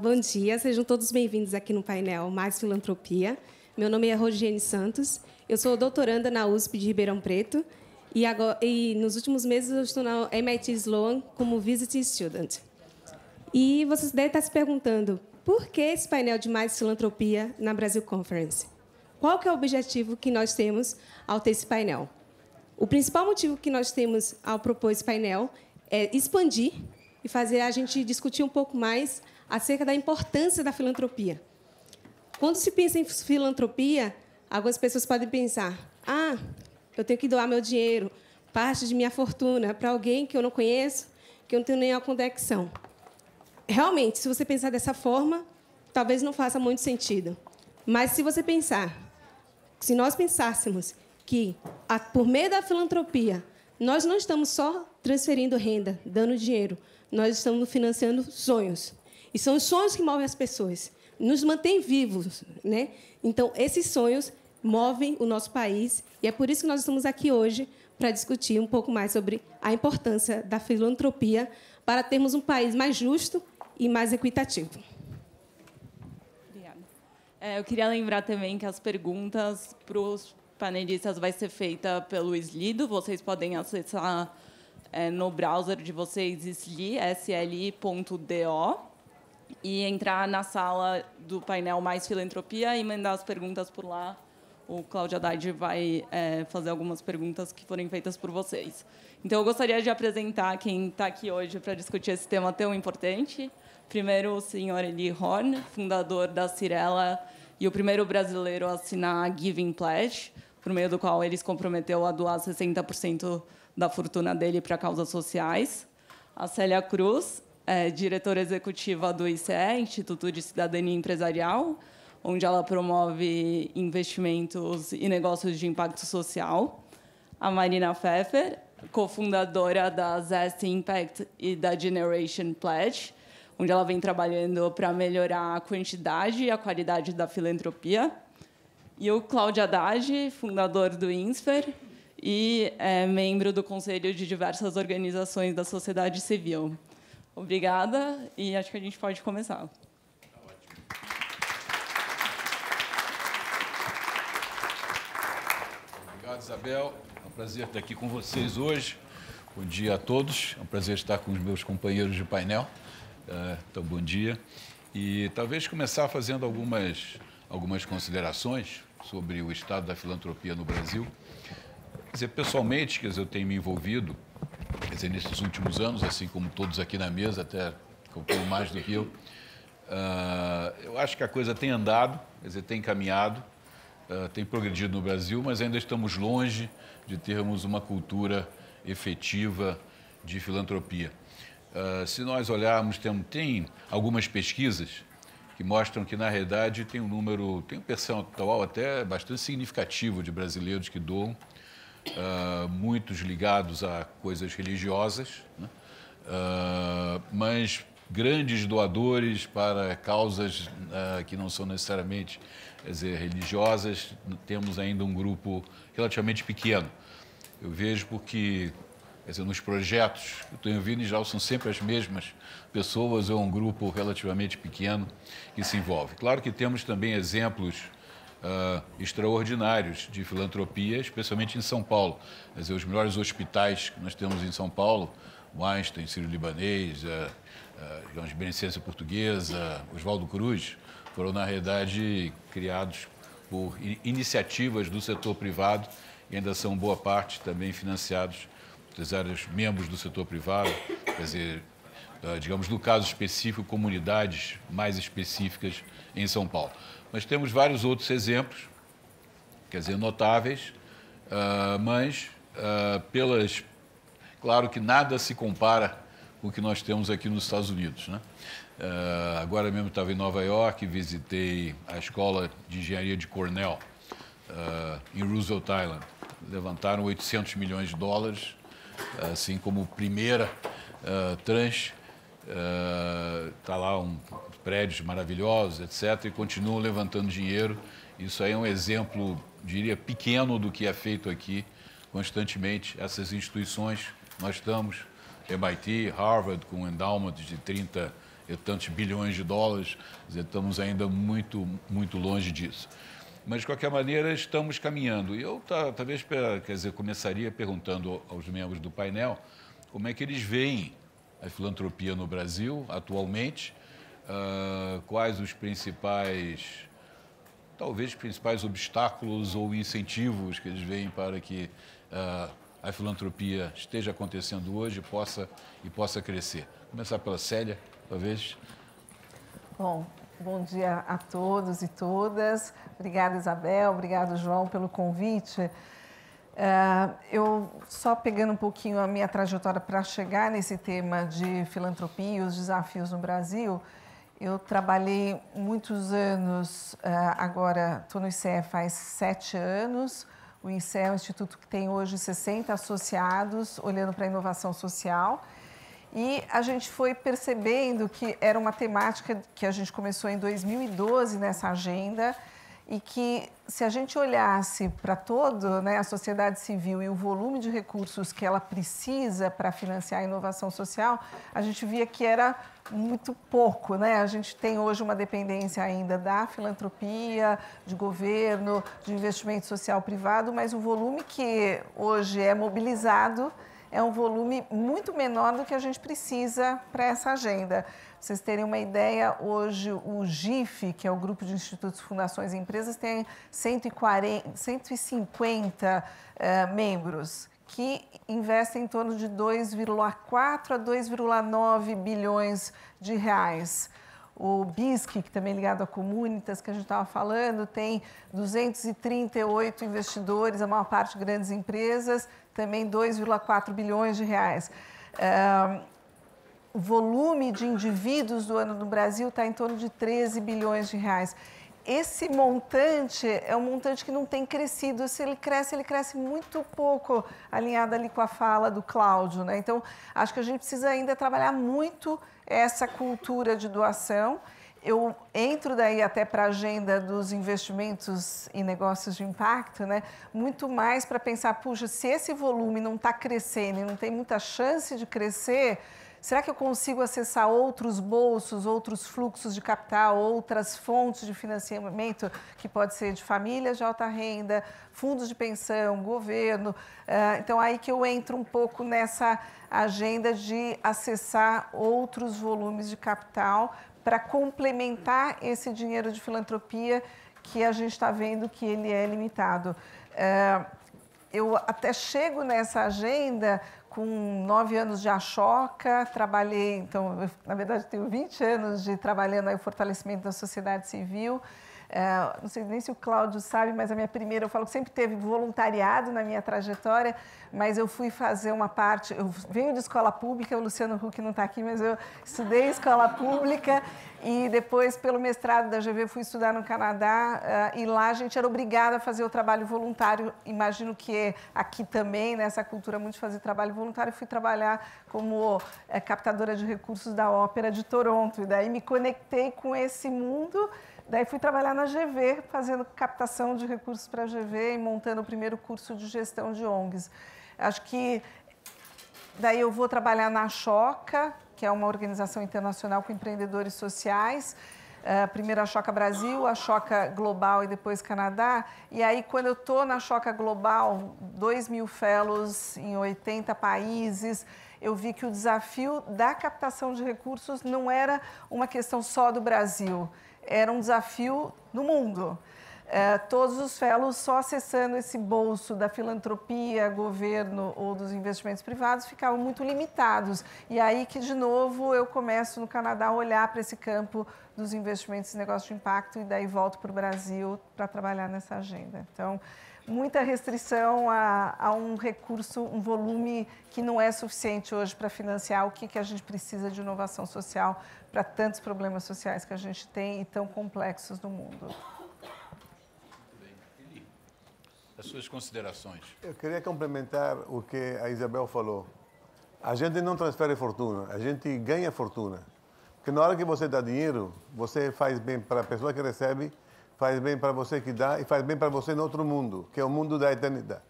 Bom dia, sejam todos bem-vindos aqui no painel Mais Filantropia. Meu nome é Rosiane Santos, eu sou doutoranda na USP de Ribeirão Preto e nos últimos meses eu estou na MIT Sloan como Visiting Student. E vocês devem estar se perguntando, por que esse painel de Mais Filantropia na Brasil Conference? Qual que é o objetivo que nós temos ao ter esse painel? O principal motivo que nós temos ao propor esse painel é expandir e fazer a gente discutir um pouco mais acerca da importância da filantropia. Quando se pensa em filantropia, algumas pessoas podem pensar: eu tenho que doar meu dinheiro, parte de minha fortuna, para alguém que eu não conheço, que eu não tenho nenhuma conexão. Realmente, se você pensar dessa forma, talvez não faça muito sentido. Mas se você pensar, se nós pensássemos que, por meio da filantropia, nós não estamos só transferindo renda, dando dinheiro, nós estamos financiando sonhos. E são os sonhos que movem as pessoas, nos mantêm vivos, né? Então, esses sonhos movem o nosso país, e é por isso que nós estamos aqui hoje, para discutir um pouco mais sobre a importância da filantropia para termos um país mais justo e mais equitativo. Obrigada. Eu queria lembrar também que as perguntas para os panelistas vai ser feita pelo Slido. Vocês podem acessar no browser de vocês sli.do e entrar na sala do painel Mais Filantropia e mandar as perguntas por lá. O Cláudio Haddad vai fazer algumas perguntas que forem feitas por vocês. Então, eu gostaria de apresentar quem está aqui hoje para discutir esse tema tão importante. Primeiro, o senhor Eli Horn, fundador da Cirela e o primeiro brasileiro a assinar a Giving Pledge, por meio do qual ele se comprometeu a doar 60% da fortuna dele para causas sociais. A Célia Cruz, diretora executiva do ICE, Instituto de Cidadania Empresarial, onde ela promove investimentos e negócios de impacto social. A Marina Pfeffer, cofundadora da Zest Impact e da Generation Pledge, onde ela vem trabalhando para melhorar a quantidade e a qualidade da filantropia. E o Cláudio Haddad, fundador do INSPER e membro do conselho de diversas organizações da sociedade civil. Obrigada, e acho que a gente pode começar. Obrigado, Isabel. É um prazer estar aqui com vocês hoje. Bom dia a todos. É um prazer estar com os meus companheiros de painel. Então, bom dia. E talvez começar fazendo algumas considerações sobre o estado da filantropia no Brasil. Quer dizer, pessoalmente, eu tenho me envolvido, nesses últimos anos, assim como todos aqui na mesa, até um pouco mais do que eu acho que a coisa tem andado, tem caminhado, tem progredido no Brasil, mas ainda estamos longe de termos uma cultura efetiva de filantropia. Se nós olharmos, tem algumas pesquisas que mostram que, na realidade, tem um percentual até bastante significativo de brasileiros que doam, muitos ligados a coisas religiosas, né? Mas grandes doadores para causas que não são necessariamente, religiosas, temos ainda um grupo relativamente pequeno. Eu vejo porque, nos projetos que eu estou envolvido, em geral, são sempre as mesmas pessoas ou um grupo relativamente pequeno que se envolve. Claro que temos também exemplos extraordinários de filantropia, especialmente em São Paulo. Os melhores hospitais que nós temos em São Paulo, o Einstein, Sírio-Libanês, a Beneficência Portuguesa, Oswaldo Cruz, foram, na realidade, criados por iniciativas do setor privado e ainda são, boa parte, também financiados por membros do setor privado, digamos, no caso específico, comunidades mais específicas em São Paulo. Mas temos vários outros exemplos, notáveis, mas claro que nada se compara com o que nós temos aqui nos Estados Unidos, né? Agora mesmo estava em Nova York, visitei a Escola de Engenharia de Cornell, em Roosevelt Island. Levantaram 800 milhões de dólares, assim como primeira tranche. Está lá prédios maravilhosos, etc., e continuam levantando dinheiro. Isso aí é um exemplo, diria, pequeno do que é feito aqui constantemente. Essas instituições, nós estamos, MIT, Harvard, com um endowment de 30 e tantos bilhões de dólares, quer dizer, estamos ainda muito, muito longe disso. Mas, de qualquer maneira, estamos caminhando. E eu, talvez, quer dizer, começaria perguntando aos membros do painel como é que eles veem a filantropia no Brasil, atualmente, quais os principais, talvez, principais obstáculos ou incentivos que eles veem para que a filantropia esteja acontecendo hoje e possa crescer. Vou começar pela Célia, talvez. Bom dia a todos e todas. Obrigada, Isabel. Obrigado, João, pelo convite. Eu, só pegando um pouquinho a minha trajetória para chegar nesse tema de filantropia e os desafios no Brasil, eu trabalhei muitos anos, agora estou no INSEE faz 7 anos. O INSEE é um instituto que tem hoje 60 associados, olhando para a inovação social. E a gente foi percebendo que era uma temática que a gente começou em 2012 nessa agenda e que, se a gente olhasse para toda, né, a sociedade civil e o volume de recursos que ela precisa para financiar a inovação social, a gente via que era muito pouco, né? A gente tem hoje uma dependência ainda da filantropia, de governo, de investimento social privado, mas o volume que hoje é mobilizado é um volume muito menor do que a gente precisa para essa agenda. Pra vocês terem uma ideia, hoje o GIF, que é o Grupo de Institutos, Fundações e Empresas, tem 150 membros, que investem em torno de 2,4 a 2,9 bilhões de reais. O BISC, que também é ligado à Comunitas, que a gente estava falando, tem 238 investidores, a maior parte grandes empresas, também 2,4 bilhões de reais. O volume de indivíduos do ano no Brasil está em torno de 13 bilhões de reais. Esse montante é um montante que não tem crescido. Se ele cresce muito pouco, alinhado ali com a fala do Cláudio, né? Então, acho que a gente precisa ainda trabalhar muito essa cultura de doação. Eu entro daí até para a agenda dos investimentos em negócios de impacto, né? Muito mais para pensar, puxa, se esse volume não está crescendo e não tem muita chance de crescer, será que eu consigo acessar outros bolsos, outros fluxos de capital, outras fontes de financiamento, que pode ser de famílias de alta renda, fundos de pensão, governo? Então, aí que eu entro um pouco nessa agenda de acessar outros volumes de capital para complementar esse dinheiro de filantropia que a gente está vendo que ele é limitado. Eu até chego nessa agenda com 9 anos de Ashoka, trabalhei, então, na verdade, tenho 20 anos de trabalhando aí o fortalecimento da sociedade civil. Não sei nem se o Cláudio sabe, mas a minha primeira, eu falo que sempre teve voluntariado na minha trajetória, mas eu fui fazer uma parte, eu venho de escola pública, o Luciano Huck não está aqui, mas eu estudei escola pública e depois, pelo mestrado da GV, fui estudar no Canadá e lá a gente era obrigada a fazer o trabalho voluntário. Imagino que aqui também, nessa cultura muito de fazer trabalho voluntário, fui trabalhar como captadora de recursos da Ópera de Toronto e daí me conectei com esse mundo. Daí fui trabalhar na GV, fazendo captação de recursos para a GV e montando o primeiro curso de gestão de ONGs. Acho que daí eu vou trabalhar na Ashoka, que é uma organização internacional com empreendedores sociais. Primeiro a Ashoka Brasil, a Ashoka Global e depois Canadá. E aí, quando eu estou na Ashoka Global, 2.000 fellows em 80 países, eu vi que o desafio da captação de recursos não era uma questão só do Brasil. Era um desafio no mundo. Todos os fellows só acessando esse bolso da filantropia, governo ou dos investimentos privados ficavam muito limitados. E aí que, de novo, eu começo no Canadá a olhar para esse campo dos investimentos em negócio de impacto e daí volto para o Brasil para trabalhar nessa agenda. Então, muita restrição a um recurso, um volume que não é suficiente hoje para financiar o que a gente precisa de inovação social para tantos problemas sociais que a gente tem e tão complexos no mundo. As suas considerações. Eu queria complementar o que a Isabel falou. A gente não transfere fortuna, a gente ganha fortuna. Porque na hora que você dá dinheiro, você faz bem para a pessoa que recebe, faz bem para você que dá e faz bem para você no outro mundo, que é o mundo da eternidade.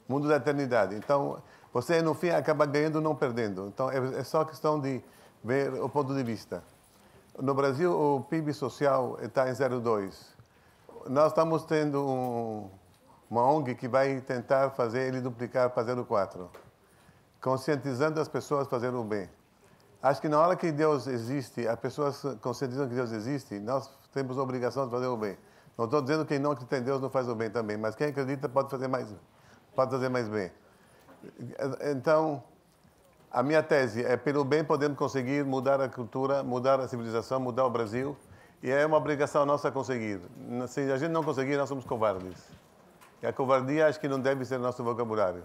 Mundo da eternidade. Então, você no fim acaba ganhando, não perdendo. Então, é só questão de ver o ponto de vista. No Brasil, o PIB social está em 0,2. Nós estamos tendo uma ONG que vai tentar fazer ele duplicar para 0,4, conscientizando as pessoas a fazer o bem. Acho que na hora que Deus existe, as pessoas conscientizam que Deus existe, nós temos a obrigação de fazer o bem. Não estou dizendo que quem não acredita em Deus não faz o bem também, mas quem acredita pode fazer mais bem. Então, a minha tese é, pelo bem podemos conseguir mudar a cultura, mudar a civilização, mudar o Brasil, e é uma obrigação nossa conseguir. Se a gente não conseguir, nós somos covardes. E a covardia acho que não deve ser nosso vocabulário.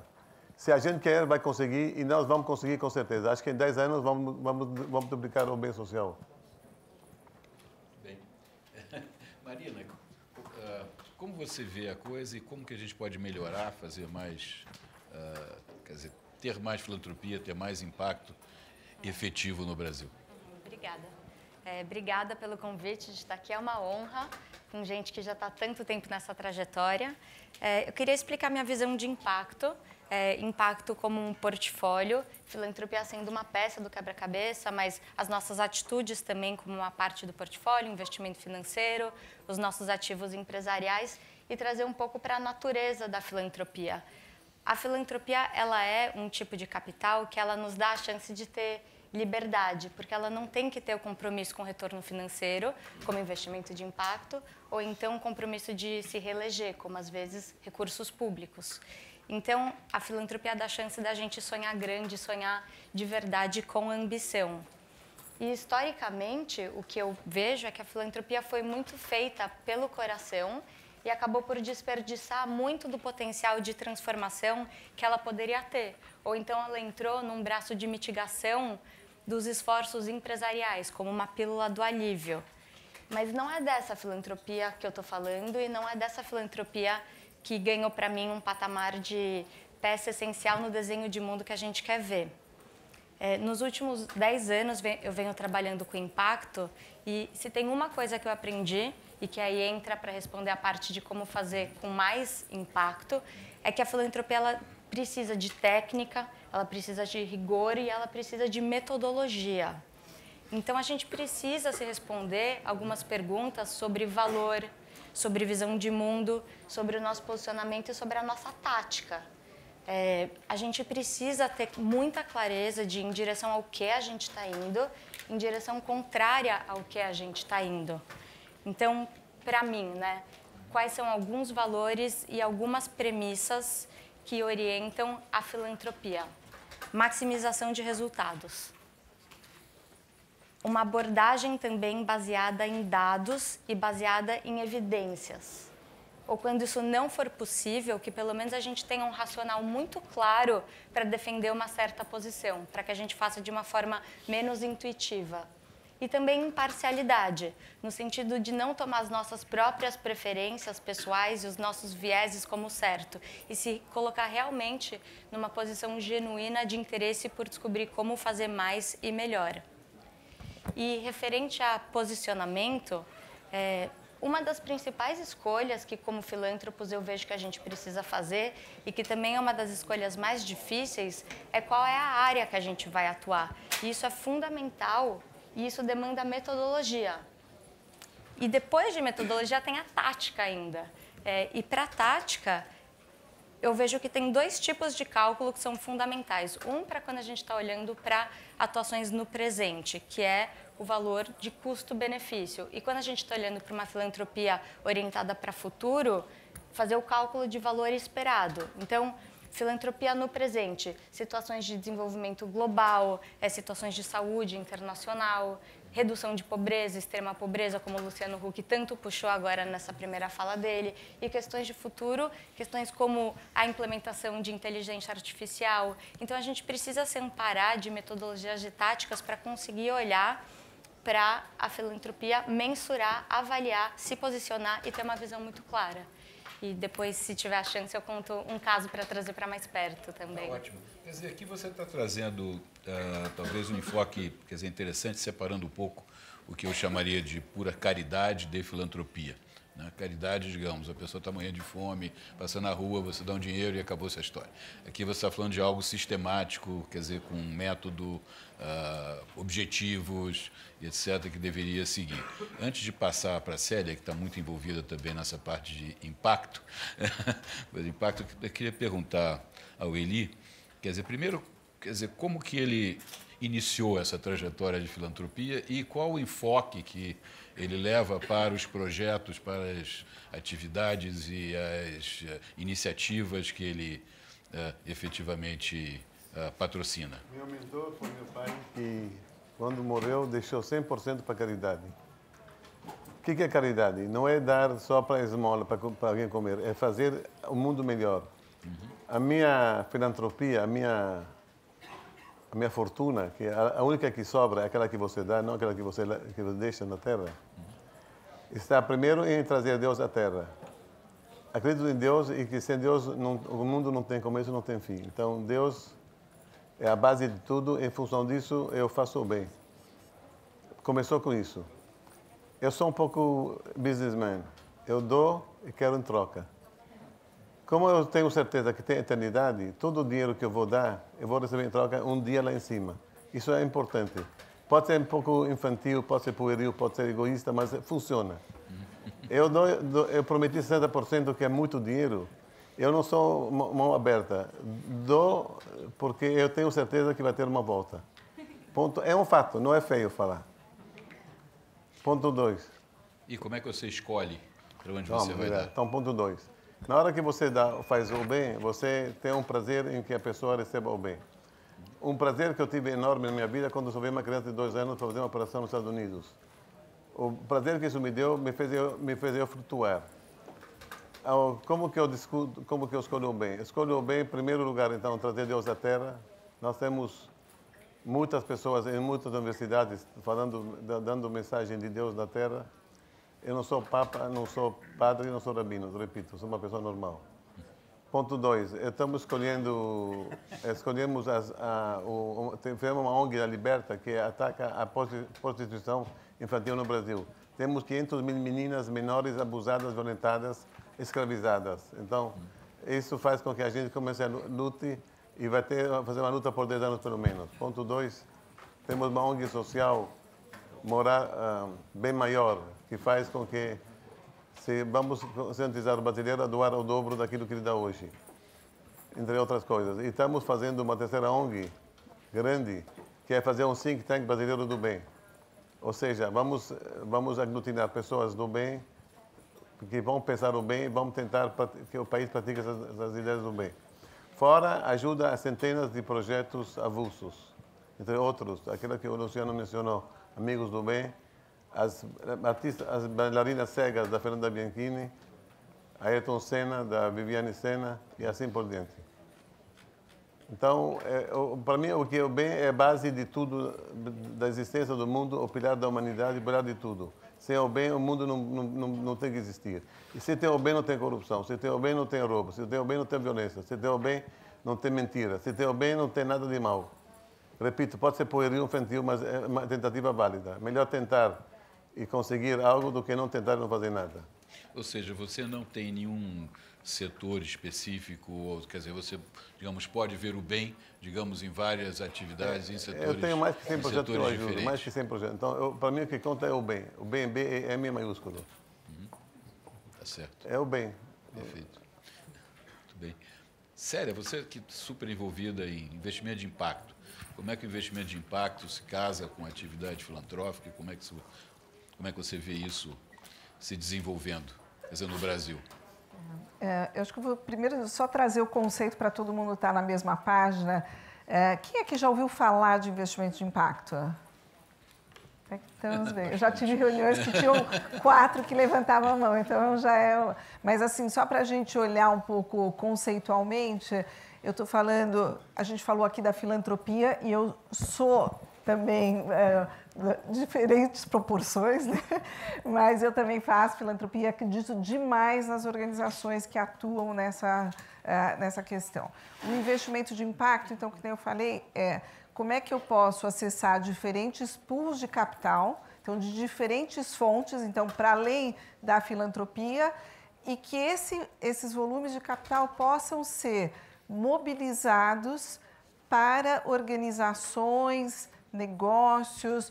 Se a gente quer, vai conseguir, e nós vamos conseguir com certeza. Acho que em 10 anos vamos duplicar o bem social. Bem. Marina, como você vê a coisa e como que a gente pode melhorar, fazer mais, quer dizer, ter mais filantropia, ter mais impacto efetivo no Brasil? Obrigada. Obrigada pelo convite de estar aqui. É uma honra, com gente que já está há tanto tempo nessa trajetória. Eu queria explicar minha visão de impacto. Impacto como um portfólio, filantropia sendo uma peça do quebra-cabeça, mas as nossas atitudes também como uma parte do portfólio, investimento financeiro, os nossos ativos empresariais e trazer um pouco para a natureza da filantropia. A filantropia, ela é um tipo de capital que ela nos dá a chance de ter liberdade, porque ela não tem que ter o compromisso com retorno financeiro, como investimento de impacto, ou então o compromisso de se reeleger, como às vezes recursos públicos. Então, a filantropia dá a chance da gente sonhar grande, sonhar de verdade com ambição. E, historicamente, o que eu vejo é que a filantropia foi muito feita pelo coração e acabou por desperdiçar muito do potencial de transformação que ela poderia ter. Ou então ela entrou num braço de mitigação dos esforços empresariais, como uma pílula do alívio. Mas não é dessa filantropia que eu estou falando e não é dessa filantropia que ganhou para mim um patamar de peça essencial no desenho de mundo que a gente quer ver. Nos últimos 10 anos eu venho trabalhando com impacto e se tem uma coisa que eu aprendi e que aí entra para responder a parte de como fazer com mais impacto, é que a filantropia ela precisa de técnica, ela precisa de rigor e ela precisa de metodologia. Então a gente precisa se responder algumas perguntas sobre valor, sobre visão de mundo, sobre o nosso posicionamento e sobre a nossa tática. A gente precisa ter muita clareza de em direção ao que a gente está indo, em direção contrária ao que a gente está indo. Então, para mim, né, quais são alguns valores e algumas premissas que orientam a filantropia? Maximização de resultados. Uma abordagem também baseada em dados e baseada em evidências. Ou quando isso não for possível, que pelo menos a gente tenha um racional muito claro para defender uma certa posição, para que a gente faça de uma forma menos intuitiva. E também imparcialidade, no sentido de não tomar as nossas próprias preferências pessoais e os nossos vieses como certo, e se colocar realmente numa posição genuína de interesse por descobrir como fazer mais e melhor. E referente a posicionamento, uma das principais escolhas que, como filântropos, eu vejo que a gente precisa fazer e que também é uma das escolhas mais difíceis é qual é a área que a gente vai atuar. E isso é fundamental e isso demanda metodologia. E depois de metodologia tem a tática ainda. E para a tática, eu vejo que tem dois tipos de cálculo que são fundamentais. Um para quando a gente está olhando para atuações no presente, que é o valor de custo-benefício. E quando a gente está olhando para uma filantropia orientada para futuro, fazer o cálculo de valor esperado. Então, filantropia no presente, situações de desenvolvimento global, situações de saúde internacional, redução de pobreza, extrema pobreza, como o Luciano Huck tanto puxou agora nessa primeira fala dele, e questões de futuro, questões como a implementação de inteligência artificial. Então, a gente precisa se amparar de metodologias e táticas para conseguir olhar para a filantropia, mensurar, avaliar, se posicionar e ter uma visão muito clara. E depois, se tiver a chance, eu conto um caso para trazer para mais perto também. Ótimo. Quer dizer, aqui você está trazendo talvez um enfoque, quer dizer, interessante, separando um pouco o que eu chamaria de pura caridade de filantropia. Na caridade, digamos, a pessoa está morrendo de fome, passa na rua, você dá um dinheiro e acabou essa história. Aqui você está falando de algo sistemático, quer dizer, com um método, objetivos, etc., que deveria seguir. Antes de passar para a Célia, que está muito envolvida também nessa parte de impacto, eu queria perguntar ao Eli, quer dizer, primeiro, como que ele iniciou essa trajetória de filantropia e qual o enfoque que ele leva para os projetos, para as atividades e as iniciativas que ele efetivamente patrocina. Meu mentor foi meu pai, que quando morreu deixou 100% para caridade. O que é caridade? Não é dar só para esmola, para alguém comer, é fazer o mundo melhor. A minha filantropia, a minha fortuna, que a única que sobra é aquela que você dá, não aquela que você deixa na terra, está primeiro em trazer Deus à terra. Acredito em Deus e que sem Deus o mundo não tem começo, não tem fim. Então Deus é a base de tudo, em função disso eu faço o bem. Começou com isso. Eu sou um pouco businessman. Eu dou e quero em troca. Como eu tenho certeza que tem eternidade, todo o dinheiro que eu vou dar, eu vou receber em troca um dia lá em cima. Isso é importante. Pode ser um pouco infantil, pode ser pueril, pode ser egoísta, mas funciona. Eu prometi 60%, que é muito dinheiro. Eu não sou mão aberta. Dou porque eu tenho certeza que vai ter uma volta. Ponto. É um fato, não é feio falar. Ponto 2. E como é que você escolhe para onde você vai dar? Então, ponto 2. Na hora que você faz o bem, você tem um prazer em que a pessoa receba o bem. Um prazer que eu tive enorme na minha vida quando eu salvei uma criança de 2 anos para fazer uma operação nos Estados Unidos. O prazer que isso me deu me fez eu flutuar. Como que eu escolho o bem? Escolho o bem, em primeiro lugar, então, trazer Deus à Terra. Nós temos muitas pessoas em muitas universidades dando mensagem de Deus na Terra. Eu não sou papa, não sou padre, não sou rabino, repito, sou uma pessoa normal. Ponto 2, escolhemos tivemos uma ONG, a Liberta, que ataca a prostituição infantil no Brasil. Temos 500 mil meninas menores abusadas, violentadas, escravizadas. Então, isso faz com que a gente comece a lutar e vai fazer uma luta por 10 anos pelo menos. Ponto 2, temos uma ONG social bem maior, que faz com que vamos conscientizar o brasileiro a doar o dobro daquilo que ele dá hoje, entre outras coisas. E estamos fazendo uma terceira ONG grande, que é fazer um think tank brasileiro do bem. Ou seja, vamos aglutinar pessoas do bem, que vão pensar o bem e vamos tentar que o país pratique essas ideias do bem. Fora, ajuda a centenas de projetos avulsos, entre outros, aquilo que o Luciano mencionou, Amigos do Bem, as bailarinas cegas da Fernanda Bianchini, Ayrton Senna, da Viviane Senna e assim por diante. Então, para mim, o bem é a base de tudo, da existência do mundo, o pilar da humanidade, o pilar de tudo. Sem o bem, o mundo não tem que existir. E se tem o bem, não tem corrupção. Se tem o bem, não tem roubo. Se tem o bem, não tem violência. Se tem o bem, não tem mentira. Se tem o bem, não tem nada de mal. Repito, pode ser pueril, infantil, mas é uma tentativa válida. Melhor tentar e conseguir algo do que não tentar e não fazer nada. Ou seja, você não tem nenhum setor específico, ou, quer dizer, você, digamos, pode ver o bem, digamos, em várias atividades, em setores diferentes. Eu tenho mais que 100% que eu ajudo, diferentes. mais que 100%. Então, para mim, o que conta é o bem. O bem, M maiúsculo. Tá certo. É o bem. Perfeito. Muito bem. Célia, você que é super envolvida em investimento de impacto, como é que o investimento de impacto se casa com a atividade filantrófica? Como é que você vê isso se desenvolvendo, quer dizer, no Brasil? Eu acho que eu vou primeiro só trazer o conceito para todo mundo estar na mesma página. Quem é que já ouviu falar de investimento de impacto? Então, eu já tive reuniões que tinham 4 que levantavam a mão, então já é... Mas, assim, só para a gente olhar um pouco conceitualmente, eu estou falando... A gente falou aqui da filantropia e eu sou também... diferentes proporções, né? Mas eu também faço filantropia, acredito demais nas organizações que atuam nessa questão. O investimento de impacto, então, que eu falei, como é que eu posso acessar diferentes pools de capital. então de diferentes fontes, então para além da filantropia, e que esses volumes de capital possam ser mobilizados para organizações, negócios,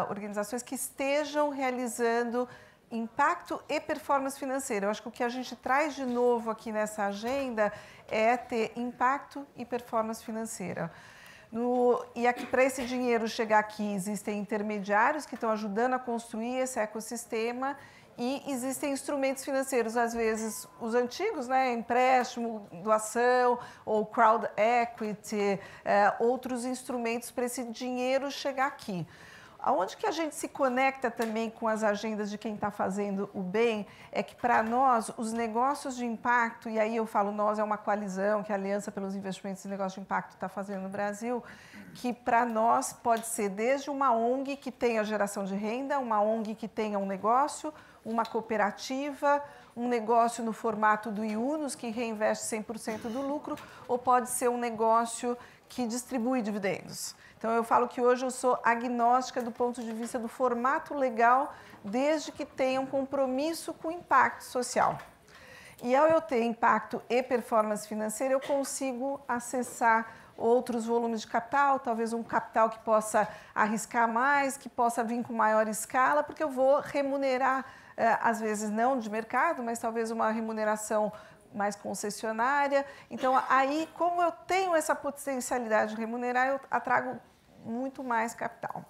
organizações que estejam realizando impacto e performance financeira. Eu acho que o que a gente traz de novo aqui nessa agenda é ter impacto e performance financeira. E aqui, para esse dinheiro chegar aqui, existem intermediários que estão ajudando a construir esse ecossistema e existem instrumentos financeiros, às vezes os antigos, né, empréstimo, doação ou crowd equity, outros instrumentos para esse dinheiro chegar aqui. Aonde que a gente se conecta também com as agendas de quem está fazendo o bem é que, para nós, os negócios de impacto, e aí eu falo nós, é uma coalizão que a Aliança pelos Investimentos em Negócios de Impacto está fazendo no Brasil, que para nós pode ser desde uma ONG que tenha geração de renda, uma ONG que tenha um negócio, uma cooperativa, um negócio no formato do IUNOS, que reinveste 100% do lucro, ou pode ser um negócio que distribui dividendos. Então, eu falo que hoje eu sou agnóstica do ponto de vista do formato legal, desde que tenha um compromisso com o impacto social. E ao eu ter impacto e performance financeira, eu consigo acessar outros volumes de capital, talvez um capital que possa arriscar mais, que possa vir com maior escala, porque eu vou remunerar, às vezes não de mercado, mas talvez uma remuneração mais concessionária. Então, aí, como eu tenho essa potencialidade de remunerar, eu atrago muito mais capital.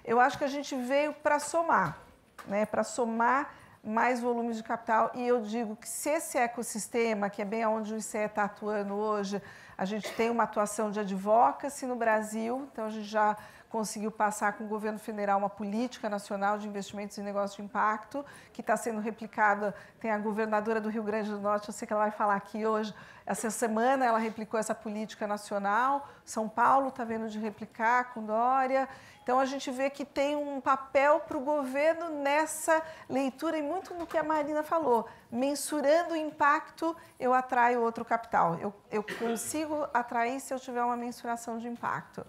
Eu acho que a gente veio para somar, né? Para somar mais volumes de capital, e eu digo que se esse ecossistema, que é bem onde o ICE está atuando hoje, a gente tem uma atuação de advocacy no Brasil, então a gente já conseguiu passar com o governo federal uma política nacional de investimentos em negócios de impacto, que está sendo replicada. Tem a governadora do Rio Grande do Norte, eu sei que ela vai falar aqui hoje, essa semana ela replicou essa política nacional, São Paulo está vendo de replicar com Dória. Então, a gente vê que tem um papel para o governo nessa leitura, e muito no que a Marina falou, mensurando o impacto, eu atraio outro capital. Eu consigo atrair se eu tiver uma mensuração de impacto.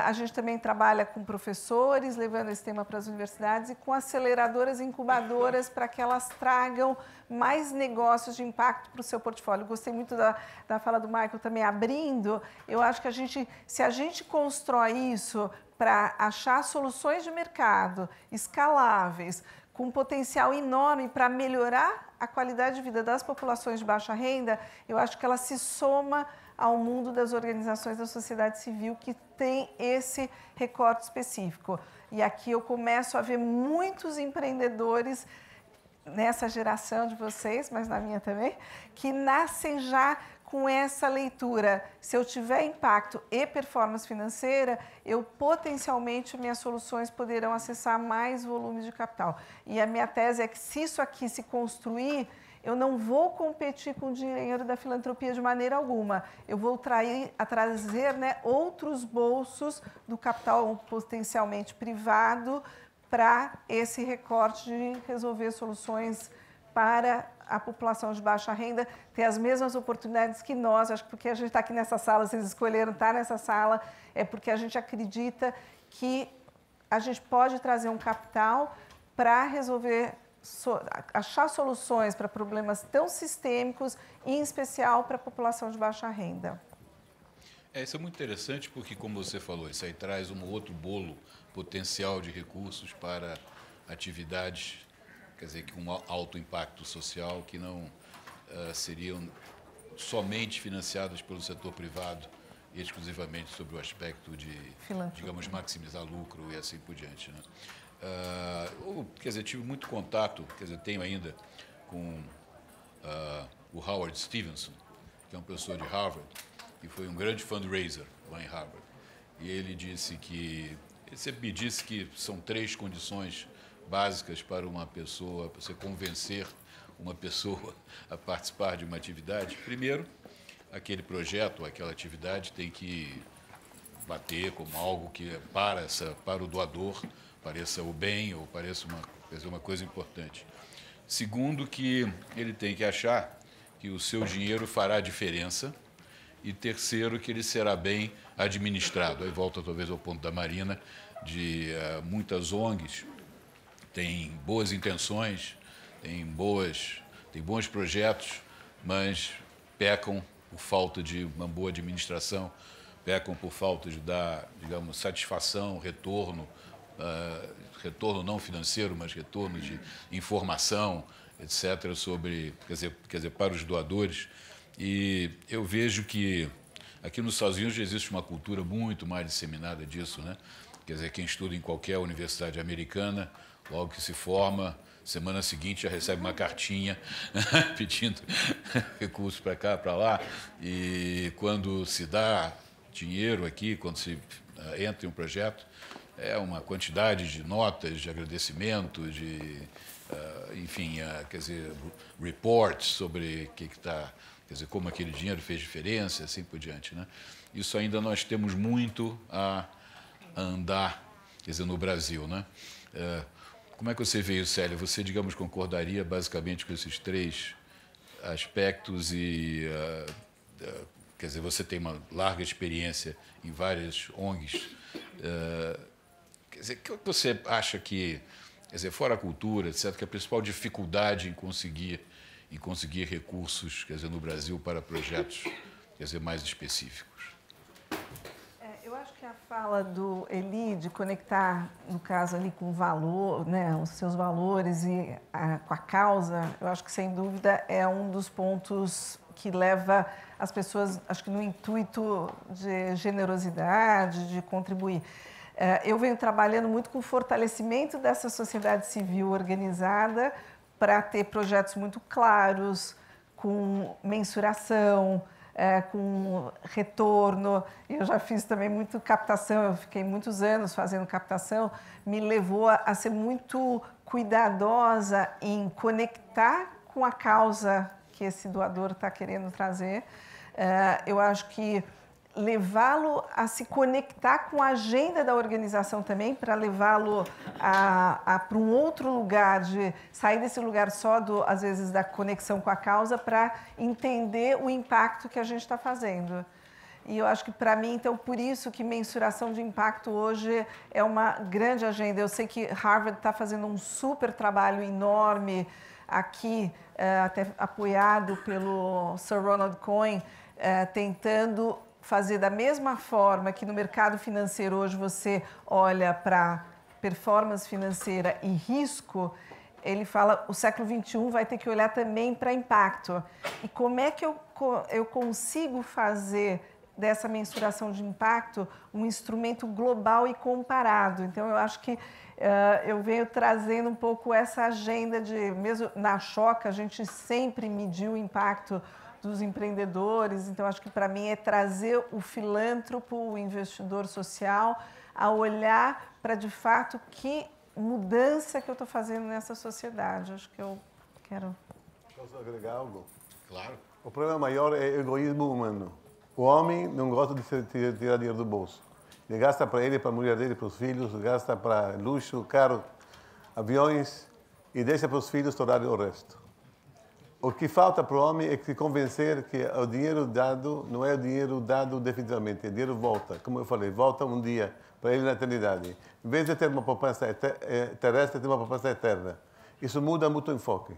A gente também trabalha com professores, levando esse tema para as universidades, e com aceleradoras e incubadoras para que elas tragam mais negócios de impacto para o seu portfólio. Gostei muito da fala do Michael também abrindo. Eu acho que se a gente constrói isso para achar soluções de mercado escaláveis, com um potencial enorme para melhorar a qualidade de vida das populações de baixa renda, eu acho que ela se soma ao mundo das organizações da sociedade civil que tem esse recorte específico. E aqui eu começo a ver muitos empreendedores nessa geração de vocês, mas na minha também, que nascem já com essa leitura. Se eu tiver impacto e performance financeira, eu potencialmente, minhas soluções poderão acessar mais volumes de capital. E a minha tese é que, se isso aqui se construir, eu não vou competir com o dinheiro da filantropia de maneira alguma. Eu vou trazer, né, outros bolsos do capital potencialmente privado para esse recorte de resolver soluções para a população de baixa renda ter as mesmas oportunidades que nós. Acho que porque a gente está aqui nessa sala, vocês escolheram estar nessa sala, é porque a gente acredita que a gente pode trazer um capital para resolver, achar soluções para problemas tão sistêmicos, em especial para a população de baixa renda. Isso é muito interessante porque, como você falou, isso aí traz um outro bolo potencial de recursos para atividades, quer dizer, com alto impacto social, que não seriam somente financiadas pelo setor privado, exclusivamente sobre o aspecto de, digamos, maximizar lucro e assim por diante, né? Quer dizer, tive muito contato, quer dizer, tenho ainda com o Howard Stevenson, que é um professor de Harvard, que foi um grande fundraiser lá em Harvard. E ele sempre me disse que são 3 condições básicas para uma pessoa, para você convencer uma pessoa a participar de uma atividade. Primeiro, aquele projeto, aquela atividade tem que bater como algo que para o doador pareça o bem ou pareça uma coisa importante. Segundo, que ele tem que achar que o seu dinheiro fará diferença. E terceiro, que ele será bem administrado. Aí volta talvez ao ponto da Marina, de muitas ONGs, têm boas intenções, têm bons projetos, mas pecam por falta de uma boa administração, pecam por falta de dar, digamos, satisfação, retorno não financeiro, mas retorno de informação, etc., sobre, quer dizer, para os doadores. E eu vejo que aqui nos Estados Unidos existe uma cultura muito mais disseminada disso, né? Quer dizer, quem estuda em qualquer universidade americana, logo que se forma, semana seguinte já recebe uma cartinha pedindo recursos para cá, para lá. E quando se dá dinheiro aqui, quando se entra em um projeto, é uma quantidade de notas, de agradecimento, de, enfim, quer dizer, reports sobre o que está, quer dizer, como aquele dinheiro fez diferença, assim por diante, né? Isso ainda nós temos muito a andar, quer dizer, no Brasil, né? Como é que você vê isso, Célia? Você, digamos, concordaria basicamente com esses 3 aspectos e, quer dizer, você tem uma larga experiência em várias ONGs. Quer dizer, o que você acha que, quer dizer, fora a cultura, etc., que a principal dificuldade em conseguir recursos, quer dizer, no Brasil para projetos, quer dizer, mais específicos? Eu acho que a fala do Eli de conectar, no caso ali, com o valor, né, os seus valores e com a causa, eu acho que, sem dúvida, é um dos pontos que leva as pessoas, acho que no intuito de generosidade, de contribuir. Eu venho trabalhando muito com o fortalecimento dessa sociedade civil organizada para ter projetos muito claros, com mensuração, com retorno. Eu já fiz também muito captação, eu fiquei muitos anos fazendo captação, me levou a ser muito cuidadosa em conectar com a causa que esse doador está querendo trazer. Eu acho que levá-lo a se conectar com a agenda da organização também, para levá-lo para um outro lugar, de sair desse lugar só, às vezes, da conexão com a causa, para entender o impacto que a gente está fazendo. E eu acho que, para mim, então, por isso que mensuração de impacto hoje é uma grande agenda. Eu sei que Harvard está fazendo um super trabalho enorme aqui, até apoiado pelo Sir Ronald Cohen, tentando fazer da mesma forma que no mercado financeiro hoje você olha para performance financeira e risco, ele fala o século XXI vai ter que olhar também para impacto. E como é que eu consigo fazer dessa mensuração de impacto um instrumento global e comparado? Então, eu acho que eu venho trazendo um pouco essa agenda de, mesmo na Choca, a gente sempre mediu o impacto dos empreendedores. Então, acho que, para mim, é trazer o filântropo, o investidor social, a olhar para, de fato, que mudança que eu estou fazendo nessa sociedade. Acho que eu quero... Posso agregar algo? Claro. O problema maior é o egoísmo humano. O homem não gosta de tirar dinheiro do bolso. Ele gasta para ele, para a mulher dele, para os filhos, gasta para luxo, carro, aviões, e deixa para os filhos torrarem o resto. O que falta para o homem é se convencer que o dinheiro dado não é o dinheiro dado definitivamente. O dinheiro volta, como eu falei, volta um dia para ele na eternidade. Em vez de ter uma poupança terrestre, ter uma poupança eterna. Isso muda muito o enfoque.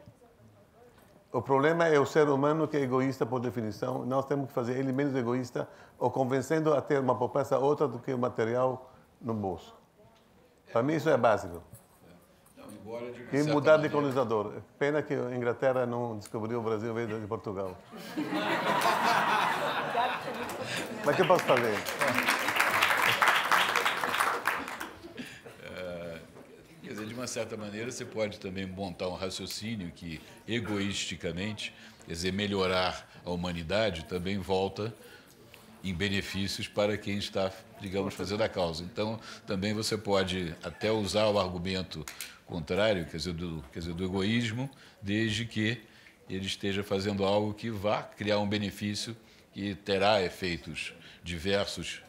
O problema é o ser humano que é egoísta por definição. Nós temos que fazer ele menos egoísta, ou convencendo a ter uma poupança outra do que o material no bolso. Para mim isso é básico. E mudar de colonizador. Pena que a Inglaterra não descobriu o Brasil, veio de Portugal. Mas o que eu posso fazer? Quer dizer, de uma certa maneira, você pode também montar um raciocínio que, egoisticamente, quer dizer, melhorar a humanidade também volta em benefícios para quem está, digamos, fazendo a causa. Então, também você pode até usar o argumento contrário, quer dizer, do egoísmo, desde que ele esteja fazendo algo que vá criar um benefício que terá efeitos diversos,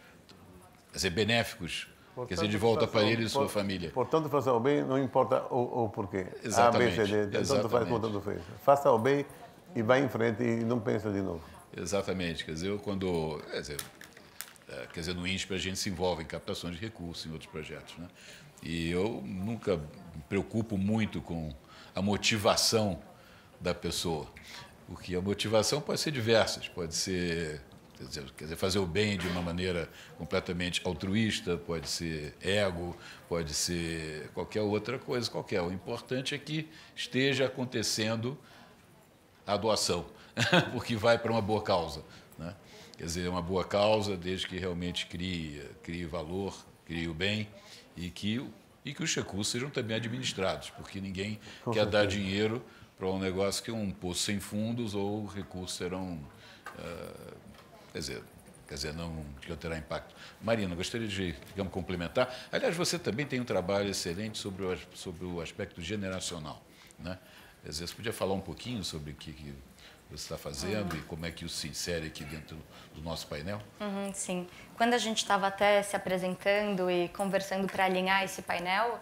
quer dizer, benéficos, quer dizer, de volta para ele e sua família. Portanto, faça o bem, não importa o porquê. Exatamente. A, B, C, D, tanto faz como tanto fez. Faça o bem e vá em frente e não pense de novo. Exatamente. Quer dizer, Quer dizer, no INSPE a gente se envolve em captações de recursos, em outros projetos, né? E eu nunca me preocupo muito com a motivação da pessoa, porque a motivação pode ser diversas, pode ser, quer dizer, fazer o bem de uma maneira completamente altruísta, pode ser ego, pode ser qualquer outra coisa qualquer. O importante é que esteja acontecendo a doação, porque vai para uma boa causa, né? Quer dizer, uma boa causa desde que realmente crie valor, crie o bem e que os recursos sejam também administrados, porque ninguém quer dar dinheiro para um negócio que é um poço sem fundos ou recursos serão, quer dizer, não terá impacto. Marina, gostaria de, digamos, complementar. Aliás, você também tem um trabalho excelente sobre o aspecto generacional, né? Quer dizer, você podia falar um pouquinho sobre o que você está fazendo e como é que isso se insere aqui dentro do nosso painel? Sim. Quando a gente estava até se apresentando e conversando para alinhar esse painel,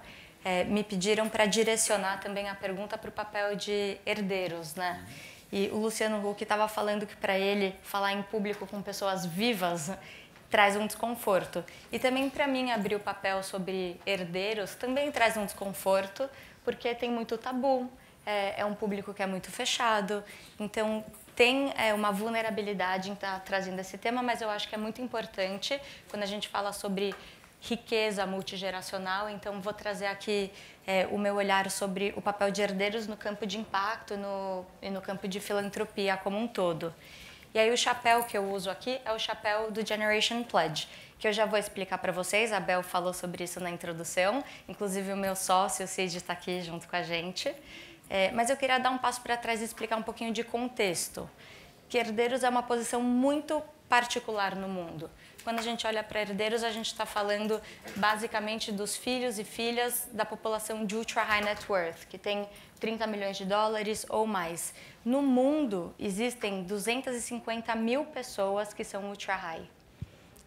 me pediram para direcionar também a pergunta para o papel de herdeiros, né? E o Luciano Huck estava falando que para ele falar em público com pessoas vivas traz um desconforto. E também para mim abrir o papel sobre herdeiros também traz um desconforto, porque tem muito tabu. É um público que é muito fechado, então tem uma vulnerabilidade em estar trazendo esse tema, mas eu acho que é muito importante quando a gente fala sobre riqueza multigeracional, então vou trazer aqui o meu olhar sobre o papel de herdeiros no campo de impacto e no campo de filantropia como um todo. E aí o chapéu que eu uso aqui é o chapéu do Generation Pledge, que eu já vou explicar para vocês, a Bel falou sobre isso na introdução, inclusive o meu sócio, o Cid, está aqui junto com a gente. Mas eu queria dar um passo para trás e explicar um pouquinho de contexto. Que herdeiros é uma posição muito particular no mundo. Quando a gente olha para herdeiros, a gente está falando basicamente dos filhos e filhas da população de ultra high net worth, que tem 30 milhões de dólares ou mais. No mundo, existem 250 mil pessoas que são ultra high.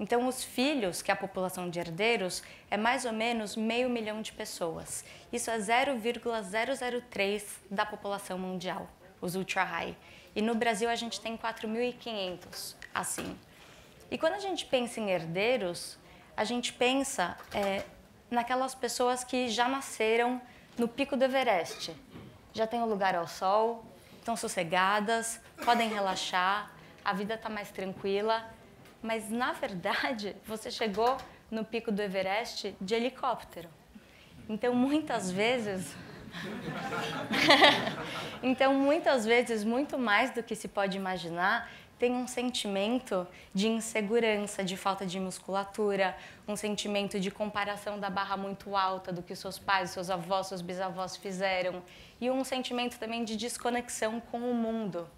Então, os filhos, que é a população de herdeiros, é mais ou menos 500 mil de pessoas. Isso é 0,003 da população mundial, os ultra high. E no Brasil a gente tem 4.500, assim. E quando a gente pensa em herdeiros, a gente pensa naquelas pessoas que já nasceram no pico do Everest. Já têm um lugar ao sol, estão sossegadas, podem relaxar, a vida está mais tranquila. Mas, na verdade, você chegou no pico do Everest de helicóptero. Então, muitas vezes, muito mais do que se pode imaginar, tem um sentimento de insegurança, de falta de musculatura, um sentimento de comparação da barra muito alta do que seus pais, seus avós, seus bisavós fizeram, e um sentimento também de desconexão com o mundo.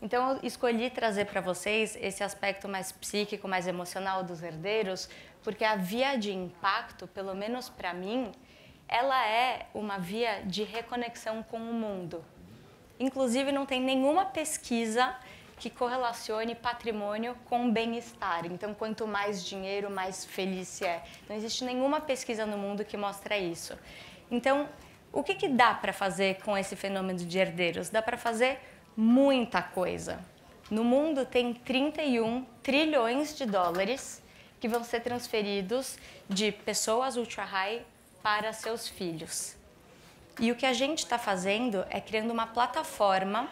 Então, eu escolhi trazer para vocês esse aspecto mais psíquico, mais emocional dos herdeiros, porque a via de impacto, pelo menos para mim, ela é uma via de reconexão com o mundo. Inclusive, não tem nenhuma pesquisa que correlacione patrimônio com bem-estar. Então, quanto mais dinheiro, mais feliz se é. Não existe nenhuma pesquisa no mundo que mostra isso. Então, o que dá para fazer com esse fenômeno de herdeiros? Dá para fazer muita coisa. No mundo tem 31 trilhões de dólares que vão ser transferidos de pessoas ultra high para seus filhos. E o que a gente está fazendo é criando uma plataforma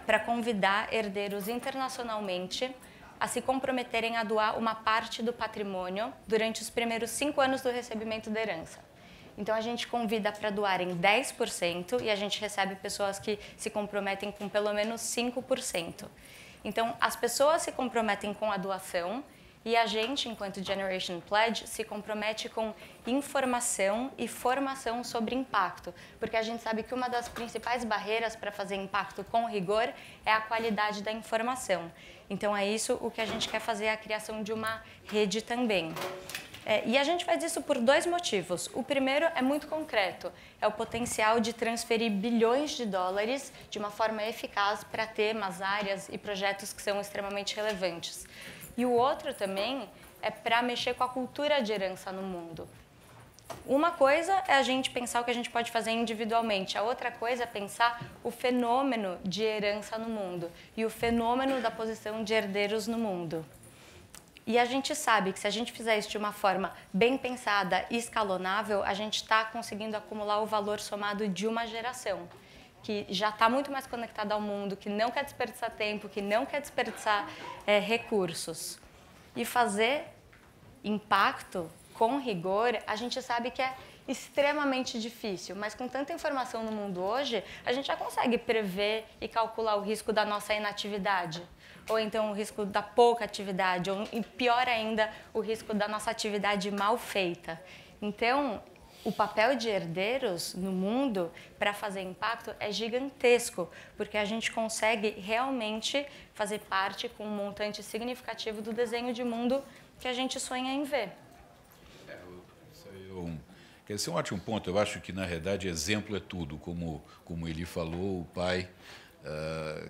para convidar herdeiros internacionalmente a se comprometerem a doar uma parte do patrimônio durante os primeiros 5 anos do recebimento da herança. Então, a gente convida para doarem 10% e a gente recebe pessoas que se comprometem com pelo menos 5%. Então, as pessoas se comprometem com a doação e a gente, enquanto Generation Pledge, se compromete com informação e formação sobre impacto, porque a gente sabe que uma das principais barreiras para fazer impacto com rigor é a qualidade da informação. Então, é isso o que a gente quer fazer, a criação de uma rede também. E a gente faz isso por 2 motivos. O primeiro é muito concreto, é o potencial de transferir bilhões de dólares de uma forma eficaz para temas, áreas e projetos que são extremamente relevantes. E o outro também é para mexer com a cultura de herança no mundo. Uma coisa é a gente pensar o que a gente pode fazer individualmente, a outra coisa é pensar o fenômeno de herança no mundo e o fenômeno da posição de herdeiros no mundo. E a gente sabe que se a gente fizer isso de uma forma bem pensada e escalonável, a gente está conseguindo acumular o valor somado de uma geração, que já está muito mais conectada ao mundo, que não quer desperdiçar tempo, que não quer desperdiçar recursos. E fazer impacto com rigor, a gente sabe que é extremamente difícil, mas com tanta informação no mundo hoje, a gente já consegue prever e calcular o risco da nossa inatividade, ou então o risco da pouca atividade, ou e pior ainda, o risco da nossa atividade mal feita. Então, o papel de herdeiros no mundo para fazer impacto é gigantesco, porque a gente consegue realmente fazer parte com um montante significativo do desenho de mundo que a gente sonha em ver. Esse é um ótimo ponto. Eu acho que, na realidade, exemplo é tudo. Como ele falou, o pai,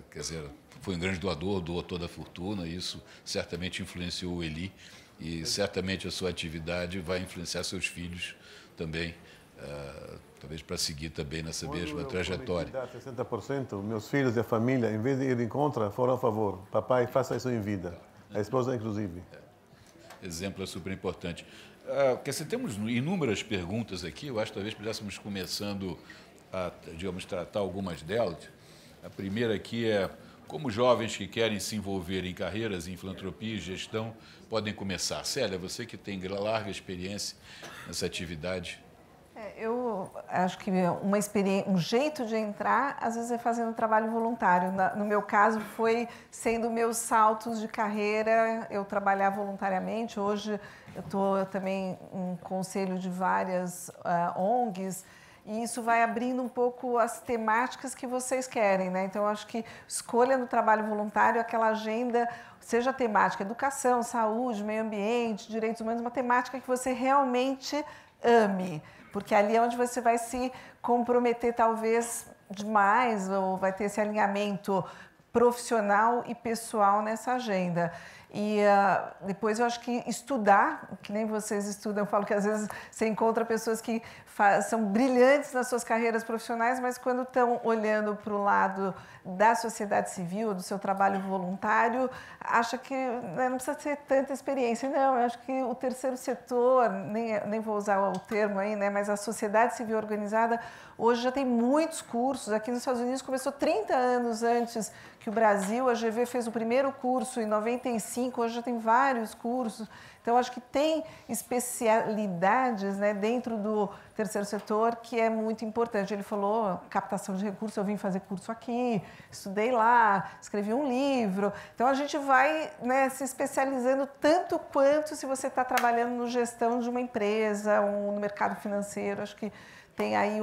quer dizer, foi um grande doador, doou toda a fortuna, isso certamente influenciou o Eli, e certamente a sua atividade vai influenciar seus filhos também, talvez para seguir também nessa mesma trajetória. 60%, meus filhos e a família, em vez de ir em contra, foram a favor. Papai, faça isso em vida. A esposa, inclusive. Exemplo é super importante. Temos inúmeras perguntas aqui, eu acho que talvez pudéssemos começando a, digamos, tratar algumas delas. A primeira aqui é: como jovens que querem se envolver em carreiras em filantropia e gestão podem começar? Célia, você que tem larga experiência nessa atividade. Eu acho que um jeito de entrar, às vezes, é fazendo trabalho voluntário. No meu caso, foi sendo meus saltos de carreira, eu trabalhar voluntariamente. Hoje, eu estou também em conselho de várias ONGs, e isso vai abrindo um pouco as temáticas que vocês querem, né? Então, eu acho que escolha no trabalho voluntário aquela agenda, seja temática, educação, saúde, meio ambiente, direitos humanos, uma temática que você realmente ame, porque ali é onde você vai se comprometer talvez demais, ou vai ter esse alinhamento profissional e pessoal nessa agenda. E depois eu acho que estudar, que nem vocês estudam, eu falo que às vezes você encontra pessoas que são brilhantes nas suas carreiras profissionais, mas quando estão olhando para o lado da sociedade civil, do seu trabalho voluntário, acha que não precisa ter tanta experiência. Não, eu acho que o terceiro setor, nem vou usar o termo aí, né, mas a sociedade civil organizada, hoje já tem muitos cursos. Aqui nos Estados Unidos começou 30 anos antes que o Brasil, a GV fez o primeiro curso em 95, hoje já tem vários cursos. Então, acho que tem especialidades, né, dentro do terceiro setor que é muito importante. Ele falou, captação de recursos, eu vim fazer curso aqui, estudei lá, escrevi um livro. Então, a gente vai, né, se especializando tanto quanto se você está trabalhando no gestão de uma empresa ou no mercado financeiro. Acho que tem aí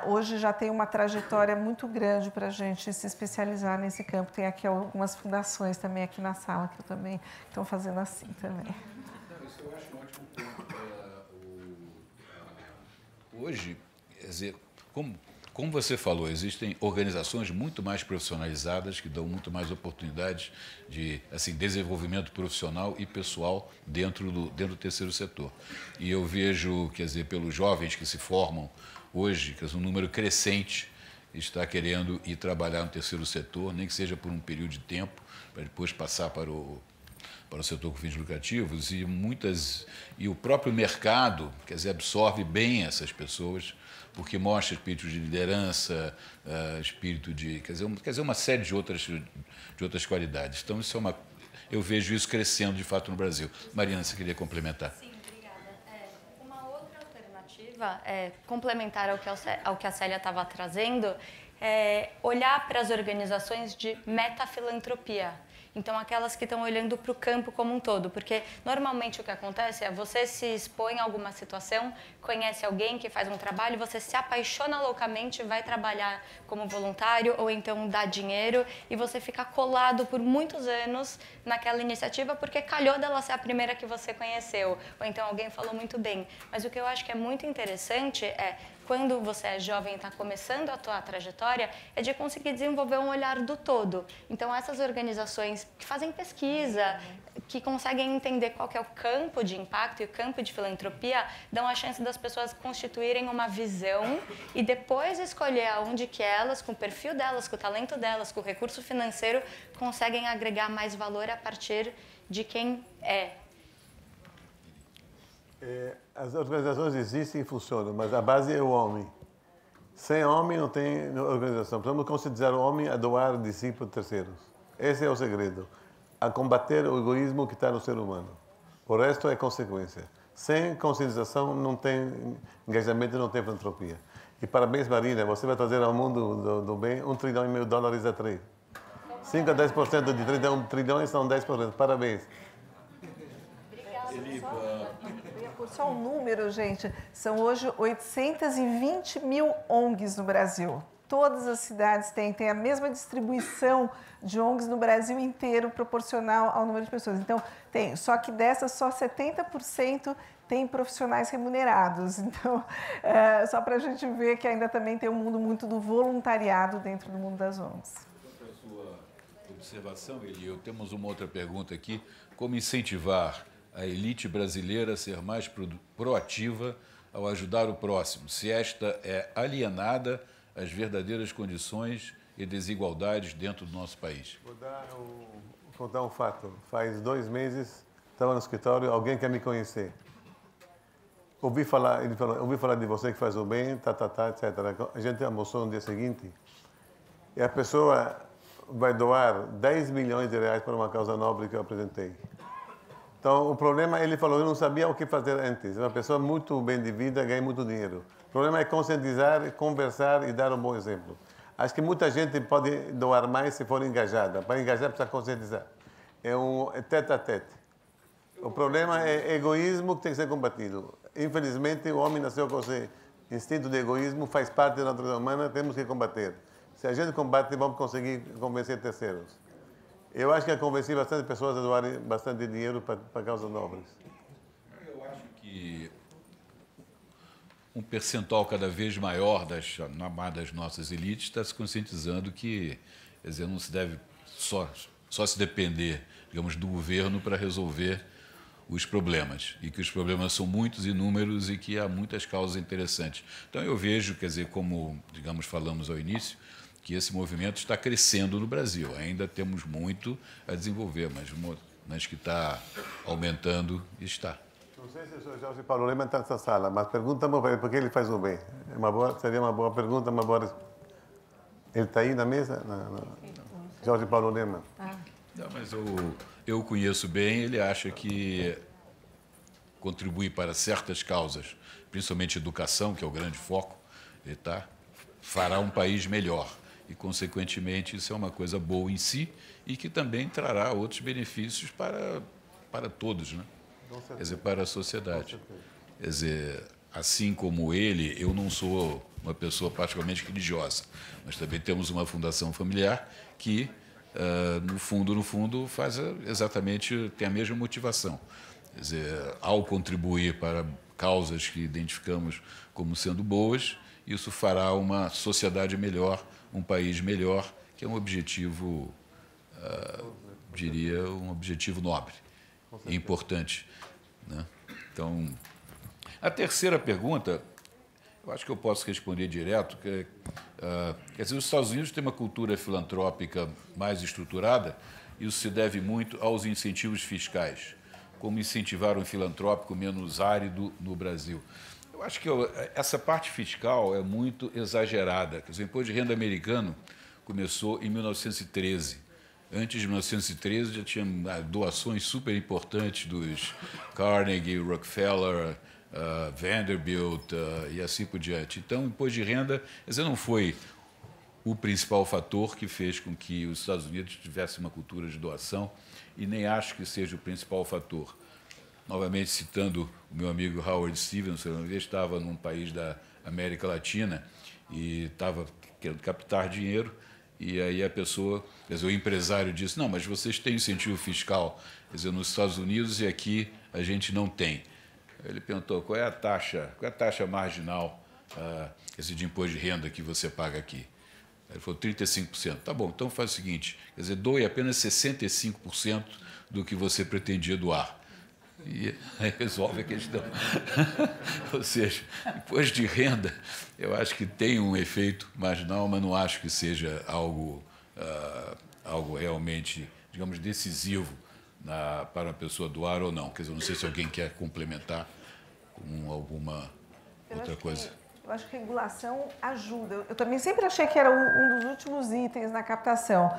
hoje já tem uma trajetória muito grande para a gente se especializar nesse campo. Tem aqui algumas fundações também aqui na sala que eu também estou fazendo assim também. Isso eu acho um ótimo ponto. Hoje, quer dizer, como você falou, existem organizações muito mais profissionalizadas que dão muito mais oportunidades de desenvolvimento profissional e pessoal dentro do terceiro setor. E eu vejo, quer dizer, pelos jovens que se formam hoje, que é um número crescente está querendo ir trabalhar no terceiro setor, nem que seja por um período de tempo, para depois passar para o setor com fins lucrativos, e o próprio mercado, quer dizer, absorve bem essas pessoas, porque mostra espírito de liderança, espírito de, quer dizer, uma série de outras qualidades. Então, eu vejo isso crescendo de fato no Brasil. Marina, você queria complementar? Sim, obrigada. Uma outra alternativa, complementar ao que a Célia estava trazendo, é olhar para as organizações de metafilantropia. Então, aquelas que estão olhando para o campo como um todo, porque normalmente o que acontece é você se expõe a alguma situação, conhece alguém que faz um trabalho, você se apaixona loucamente, vai trabalhar como voluntário ou então dá dinheiro e você fica colado por muitos anos naquela iniciativa porque calhou dela ser a primeira que você conheceu, ou então alguém falou muito bem. Mas o que eu acho que é muito interessante é, quando você é jovem e está começando a tua trajetória, é de conseguir desenvolver um olhar do todo. Então, essas organizações que fazem pesquisa, que conseguem entender qual que é o campo de impacto e o campo de filantropia, dão a chance das pessoas constituírem uma visão e depois escolher aonde que elas, com o perfil delas, com o talento delas, com o recurso financeiro, conseguem agregar mais valor a partir de quem é. As organizações existem e funcionam, mas a base é o homem. Sem homem não tem organização. Precisamos conscientizar o homem a doar de si para terceiros. Esse é o segredo. A combater o egoísmo que está no ser humano. O resto é consequência. Sem conscientização não tem engajamento, não tem filantropia. E parabéns, Marina, você vai trazer ao mundo do bem $1,5 trilhão a 3. 5 a 10% de 31 trilhões são 10%. Parabéns. Só um número, gente. São hoje 820 mil ONGs no Brasil. Todas as cidades têm a mesma distribuição de ONGs no Brasil inteiro, proporcional ao número de pessoas. Então, só que dessas, só 70% tem profissionais remunerados. Então, só para a gente ver que ainda também tem um mundo muito do voluntariado dentro do mundo das ONGs. Para a sua observação, Eli, temos uma outra pergunta aqui. Como incentivar a elite brasileira a ser mais proativa ao ajudar o próximo, se esta é alienada às verdadeiras condições e desigualdades dentro do nosso país? Vou contar um fato. Faz 2 meses, estava no escritório, alguém quer me conhecer. Ouvi falar de você que faz o bem, etc. A gente almoçou no dia seguinte e a pessoa vai doar R$10 milhões para uma causa nobre que eu apresentei. Então, o problema, ele falou, eu não sabia o que fazer antes. Uma pessoa muito bem de vida, ganha muito dinheiro. O problema é conscientizar, conversar e dar um bom exemplo. Acho que muita gente pode doar mais se for engajada. Para engajar, precisa conscientizar. É um tete-a-tete. O problema é egoísmo que tem que ser combatido. Infelizmente, o homem nasceu com esse instinto de egoísmo, faz parte da natureza humana, temos que combater. Se a gente combate, vamos conseguir convencer terceiros. Eu acho que eu convenci bastante pessoas a doarem bastante dinheiro para causas nobres. Eu acho que um percentual cada vez maior das nossas elites está se conscientizando que, quer dizer, não se deve só se depender, digamos, do governo para resolver os problemas, e que os problemas são muitos, inúmeros, e que há muitas causas interessantes. Então, eu vejo, quer dizer, como, digamos, falamos ao início, que esse movimento está crescendo no Brasil. Ainda temos muito a desenvolver, mas que está aumentando, está. Não sei se o senhor Jorge Paulo Lema está nessa sala, mas pergunta-me para ele por que ele faz o bem. Seria uma boa pergunta, uma boa... Ele está aí na mesa? Não. Jorge Paulo Lema. Não, mas eu conheço bem, ele acha que contribui para certas causas, principalmente educação, que é o grande foco, fará um país melhor. E, consequentemente, isso é uma coisa boa em si e que também trará outros benefícios para todos, né? Quer dizer, para a sociedade. Quer dizer, assim como ele, eu não sou uma pessoa particularmente religiosa, mas também temos uma fundação familiar que, no fundo, faz exatamente, tem a mesma motivação. Quer dizer, ao contribuir para causas que identificamos como sendo boas, isso fará uma sociedade melhor, um país melhor, que é um objetivo, diria, um objetivo nobre e importante, né? Então, a terceira pergunta, eu acho que eu posso responder direto, quer dizer, os Estados Unidos têm uma cultura filantrópica mais estruturada, e isso se deve muito aos incentivos fiscais, como incentivar um filantrópico menos árido no Brasil. Eu acho que essa parte fiscal é muito exagerada. Quer dizer, o imposto de renda americano começou em 1913. Antes de 1913 já tinha doações super importantes dos Carnegie, Rockefeller, Vanderbilt e assim por diante. Então, o imposto de renda, quer dizer, não foi o principal fator que fez com que os Estados Unidos tivessem uma cultura de doação, e nem acho que seja o principal fator. Novamente citando o meu amigo Howard Stevenson, uma vez estava num país da América Latina e estava querendo captar dinheiro, e aí a pessoa, quer dizer, o empresário disse, não, mas vocês têm incentivo fiscal, quer dizer, nos Estados Unidos, e aqui a gente não tem. Ele perguntou, qual é a taxa marginal de imposto de renda que você paga aqui? Ele falou, 35%. Tá bom, então faz o seguinte, quer dizer, doe apenas 65% do que você pretendia doar. E aí resolve a questão. Ou seja, imposto de renda, eu acho que tem um efeito marginal, mas não acho que seja algo realmente, digamos, decisivo para a pessoa doar ou não? Quer dizer, não sei se alguém quer complementar com alguma outra coisa. Eu acho que regulação ajuda. Eu também sempre achei que era um dos últimos itens na captação.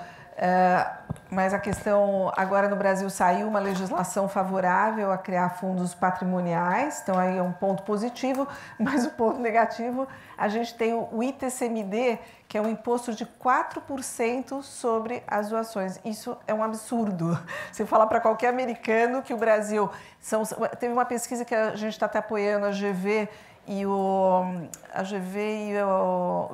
Mas a questão, agora no Brasil saiu uma legislação favorável a criar fundos patrimoniais, então aí é um ponto positivo, mas o ponto negativo, a gente tem o ITCMD, que é um imposto de 4% sobre as doações. Isso é um absurdo. Você fala para qualquer americano que o Brasil... Teve uma pesquisa que a gente está até apoiando, a GV e o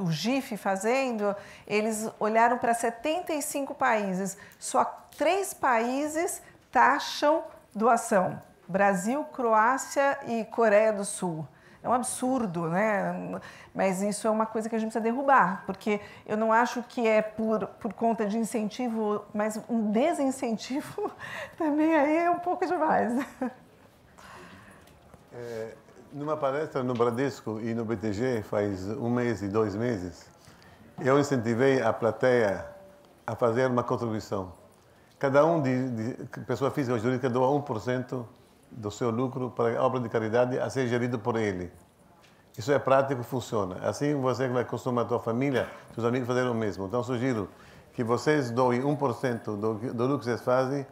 GIF fazendo, eles olharam para 75 países. Só 3 países taxam doação: Brasil, Croácia e Coreia do Sul. É um absurdo, né? Mas isso é uma coisa que a gente precisa derrubar, porque eu não acho que é por conta de incentivo, mas um desincentivo também aí é um pouco demais. Numa palestra no Bradesco e no BTG, faz 1 mês e 2 meses, eu incentivei a plateia a fazer uma contribuição. Cada pessoa física ou jurídica, doa 1% do seu lucro para a obra de caridade a ser gerido por ele. Isso é prático, funciona. Assim você vai acostumar a tua família, seus amigos a fazer o mesmo. Então, sugiro que vocês doem 1% do lucro que vocês fazem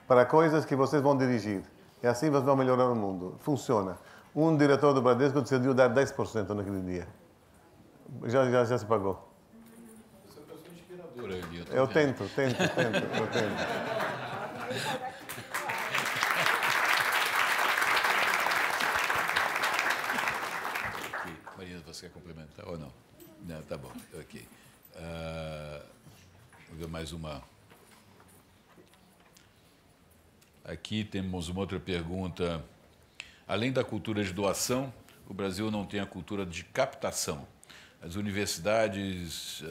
para coisas que vocês vão dirigir. E assim vocês vão melhorar o mundo. Funciona. Um diretor do Bradesco decidiu dar 10% naquele dia. Já se pagou. Você é uma pessoa inspiradora, Eli. Eu tento. Marina, você quer complementar ou não? Não, tá bom. Ok. Vou ver mais uma. Aqui temos uma outra pergunta. Além da cultura de doação, o Brasil não tem a cultura de captação. As universidades,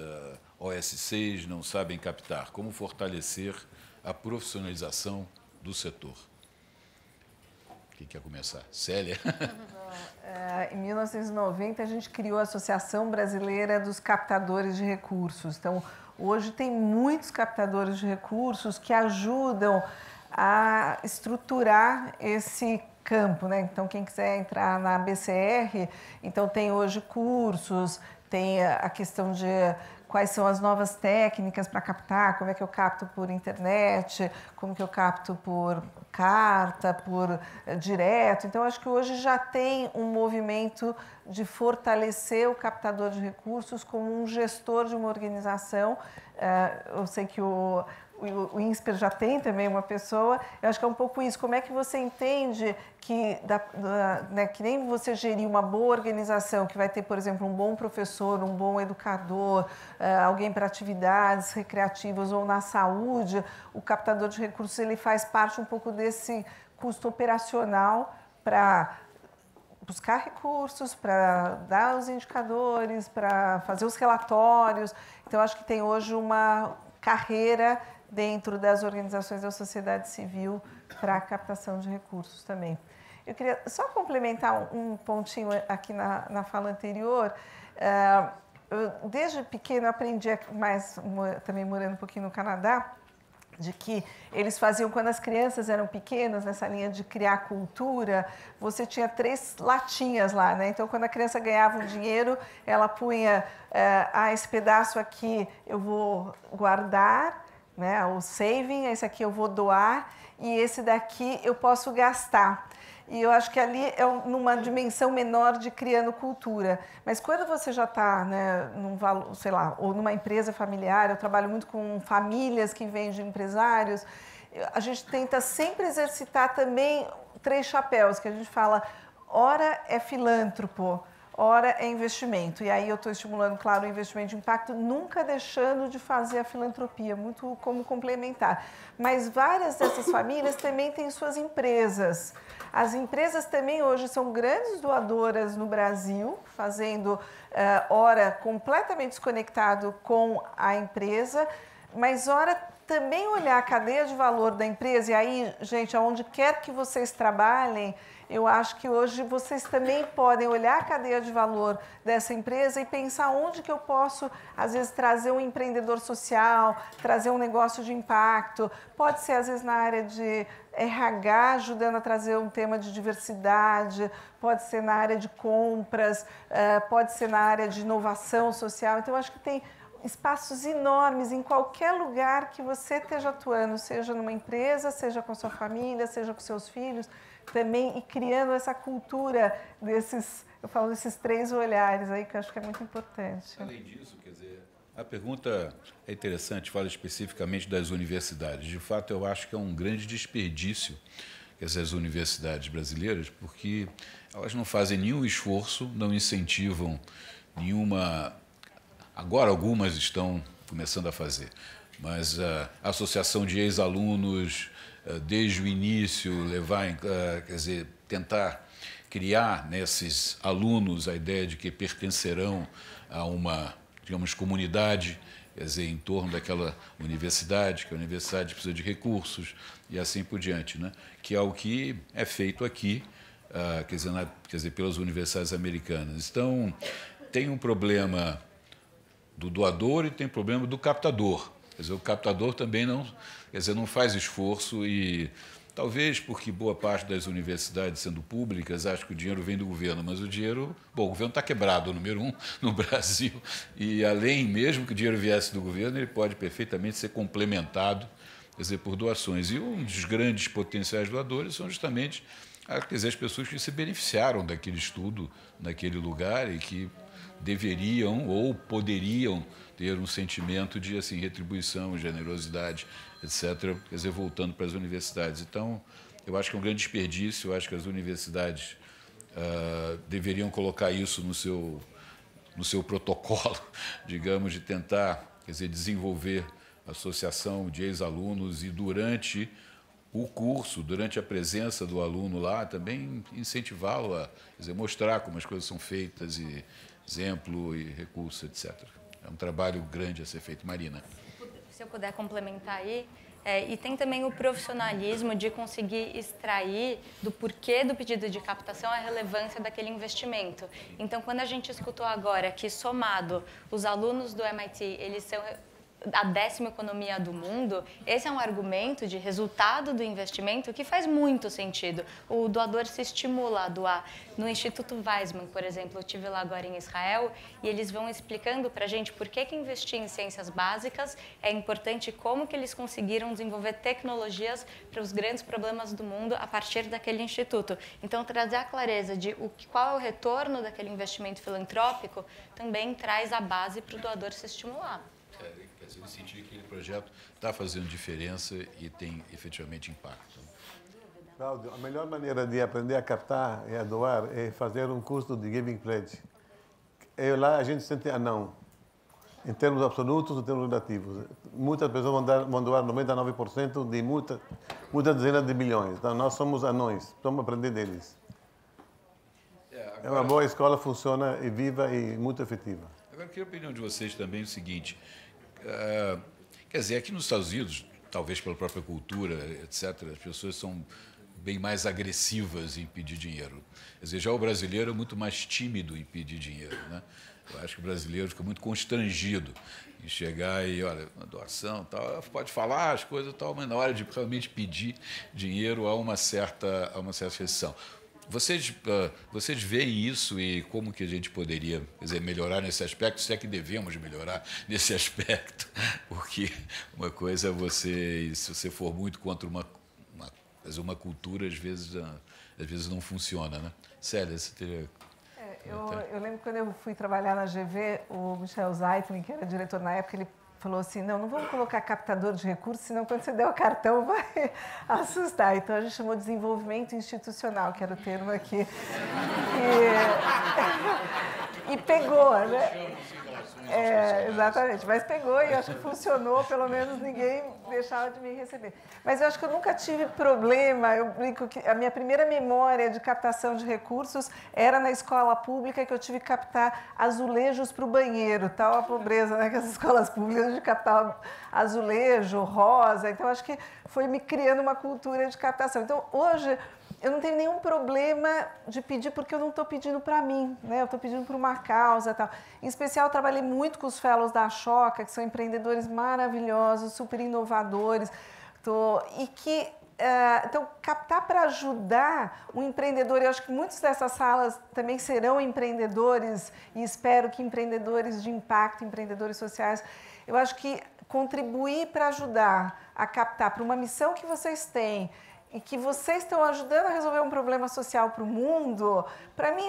OSCs não sabem captar. Como fortalecer a profissionalização do setor? Quem quer começar? Célia? Em 1990, a gente criou a Associação Brasileira dos Captadores de Recursos. Então, hoje tem muitos captadores de recursos que ajudam a estruturar esse campo, né? Então, quem quiser entrar na BCR, então tem hoje cursos, tem a questão de quais são as novas técnicas para captar, como é que eu capto por internet, como que eu capto por carta, por direto. Então, acho que hoje já tem um movimento de fortalecer o captador de recursos como um gestor de uma organização. Eu sei que o INSPER já tem também uma pessoa. Eu acho que é um pouco isso. Como é que você entende que, né, que nem você gerir uma boa organização, que vai ter, por exemplo, um bom professor, um bom educador, alguém para atividades recreativas ou na saúde, o captador de recursos ele faz parte um pouco desse custo operacional para buscar recursos, para dar os indicadores, para fazer os relatórios. Então, acho que tem hoje uma carreira dentro das organizações da sociedade civil para a captação de recursos também. Eu queria só complementar um pontinho aqui na fala anterior. Eu, desde pequeno, aprendi, também morando um pouquinho no Canadá, de que eles faziam, quando as crianças eram pequenas, nessa linha de criar cultura, você tinha 3 latinhas lá, né? Então, quando a criança ganhava um dinheiro, ela punha, esse pedaço aqui eu vou guardar, né? O saving, esse aqui eu vou doar e esse daqui eu posso gastar. E eu acho que ali é numa dimensão menor de criando cultura. Mas quando você já está, né, num valor, sei lá, ou numa empresa familiar, eu trabalho muito com famílias que vêm de empresários, a gente tenta sempre exercitar também 3 chapéus, que a gente fala, ora é filântropo, ora é investimento. E aí eu estou estimulando, claro, o investimento de impacto, nunca deixando de fazer a filantropia, muito como complementar. Mas várias dessas famílias também têm suas empresas. As empresas também hoje são grandes doadoras no Brasil, fazendo ora completamente desconectado com a empresa, mas ora também olhar a cadeia de valor da empresa, e aí, gente, aonde quer que vocês trabalhem, eu acho que hoje vocês também podem olhar a cadeia de valor dessa empresa e pensar onde que eu posso, às vezes, trazer um empreendedor social, trazer um negócio de impacto. Pode ser, às vezes, na área de RH, ajudando a trazer um tema de diversidade, pode ser na área de compras, pode ser na área de inovação social. Então, eu acho que tem espaços enormes em qualquer lugar que você esteja atuando, seja numa empresa, seja com a sua família, seja com seus filhos, também, e criando essa cultura desses, eu falo desses 3 olhares aí, que eu acho que é muito importante. Além disso, quer dizer, a pergunta é interessante, fala especificamente das universidades. De fato, eu acho que é um grande desperdício essas universidades brasileiras, porque elas não fazem nenhum esforço, não incentivam nenhuma... Agora algumas estão começando a fazer, mas a associação de ex-alunos, desde o início, quer dizer, tentar criar nesses alunos a ideia de que pertencerão a uma, digamos, comunidade, quer dizer, em torno daquela universidade, que a universidade precisa de recursos e assim por diante, né? Que é o que é feito aqui, quer dizer, pelas universidades americanas. Então, tem um problema do doador e tem problema do captador. Quer dizer, o captador também não, quer dizer, não faz esforço e talvez porque boa parte das universidades sendo públicas, acho que o dinheiro vem do governo, mas o dinheiro, bom, o governo está quebrado, número 1 no Brasil, e além mesmo que o dinheiro viesse do governo, ele pode perfeitamente ser complementado, quer dizer, por doações. E um dos grandes potenciais doadores são justamente, quer dizer, as pessoas que se beneficiaram daquele estudo, naquele lugar e que deveriam ou poderiam ter um sentimento de assim, retribuição, generosidade, etc., quer dizer, voltando para as universidades. Então, eu acho que é um grande desperdício, eu acho que as universidades deveriam colocar isso no seu protocolo, digamos, de tentar, quer dizer, desenvolver associação de ex-alunos e durante o curso, durante a presença do aluno lá, também incentivá-lo a, quer dizer, mostrar como as coisas são feitas e exemplo e recurso, etc. É um trabalho grande a ser feito. Marina. Se eu puder complementar aí, e tem também o profissionalismo de conseguir extrair do porquê do pedido de captação a relevância daquele investimento. Então, quando a gente escutou agora que, somado, os alunos do MIT, eles são a 10ª economia do mundo, esse é um argumento de resultado do investimento que faz muito sentido. O doador se estimula a doar. No Instituto Weizmann, por exemplo, eu estive lá agora em Israel e eles vão explicando para a gente por que investir em ciências básicas é importante e como que eles conseguiram desenvolver tecnologias para os grandes problemas do mundo a partir daquele instituto. Então, trazer a clareza de qual é o retorno daquele investimento filantrópico também traz a base para o doador se estimular. Ele sentir que aquele projeto está fazendo diferença e tem efetivamente impacto. Cláudio, a melhor maneira de aprender a captar e a doar é fazer um curso de Giving Pledge. Lá a gente sente não, em termos absolutos e em termos relativos. Muitas pessoas vão doar 99% de muitas dezenas de milhões. Então, nós somos anões, vamos aprender deles. É uma boa escola, funciona e viva e muito efetiva. Agora, eu queria a opinião de vocês também o seguinte... quer dizer, aqui nos Estados Unidos, talvez pela própria cultura, etc., as pessoas são bem mais agressivas em pedir dinheiro. Quer dizer, já o brasileiro é muito mais tímido em pedir dinheiro, né? Eu acho que o brasileiro fica muito constrangido em chegar e, olha, uma doação, tal, pode falar as coisas, tal, mas na hora de realmente pedir dinheiro há uma certa restrição. Vocês veem isso e como que a gente poderia, quer dizer, melhorar nesse aspecto, se é que devemos melhorar nesse aspecto? Porque uma coisa é se você for muito contra uma cultura, às vezes não funciona, né? Célia, você teria... Eu lembro quando eu fui trabalhar na GV, o Michel Zeitlin, que era diretor na época, ele falou assim, não vamos colocar captador de recursos, senão quando você der o cartão vai assustar. Então, a gente chamou de desenvolvimento institucional, que era o termo aqui. E pegou, né? Exatamente, mas pegou e acho que funcionou, pelo menos ninguém deixava de me receber. Mas eu acho que eu nunca tive problema, eu brinco que a minha primeira memória de captação de recursos era na escola pública, que eu tive que captar azulejos para o banheiro, tal a pobreza, né, que as escolas públicas de captar azulejo, rosa, então acho que foi me criando uma cultura de captação. Então hoje eu não tenho nenhum problema de pedir, porque eu não estou pedindo para mim, né? Eu estou pedindo para uma causa e tal. Em especial, eu trabalhei muito com os fellows da Choca, que são empreendedores maravilhosos, super inovadores. Então, captar para ajudar um empreendedor, eu acho que muitas dessas salas também serão empreendedores, e espero que empreendedores de impacto, empreendedores sociais. Eu acho que contribuir para ajudar a captar para uma missão que vocês têm, e que vocês estão ajudando a resolver um problema social para o mundo, para mim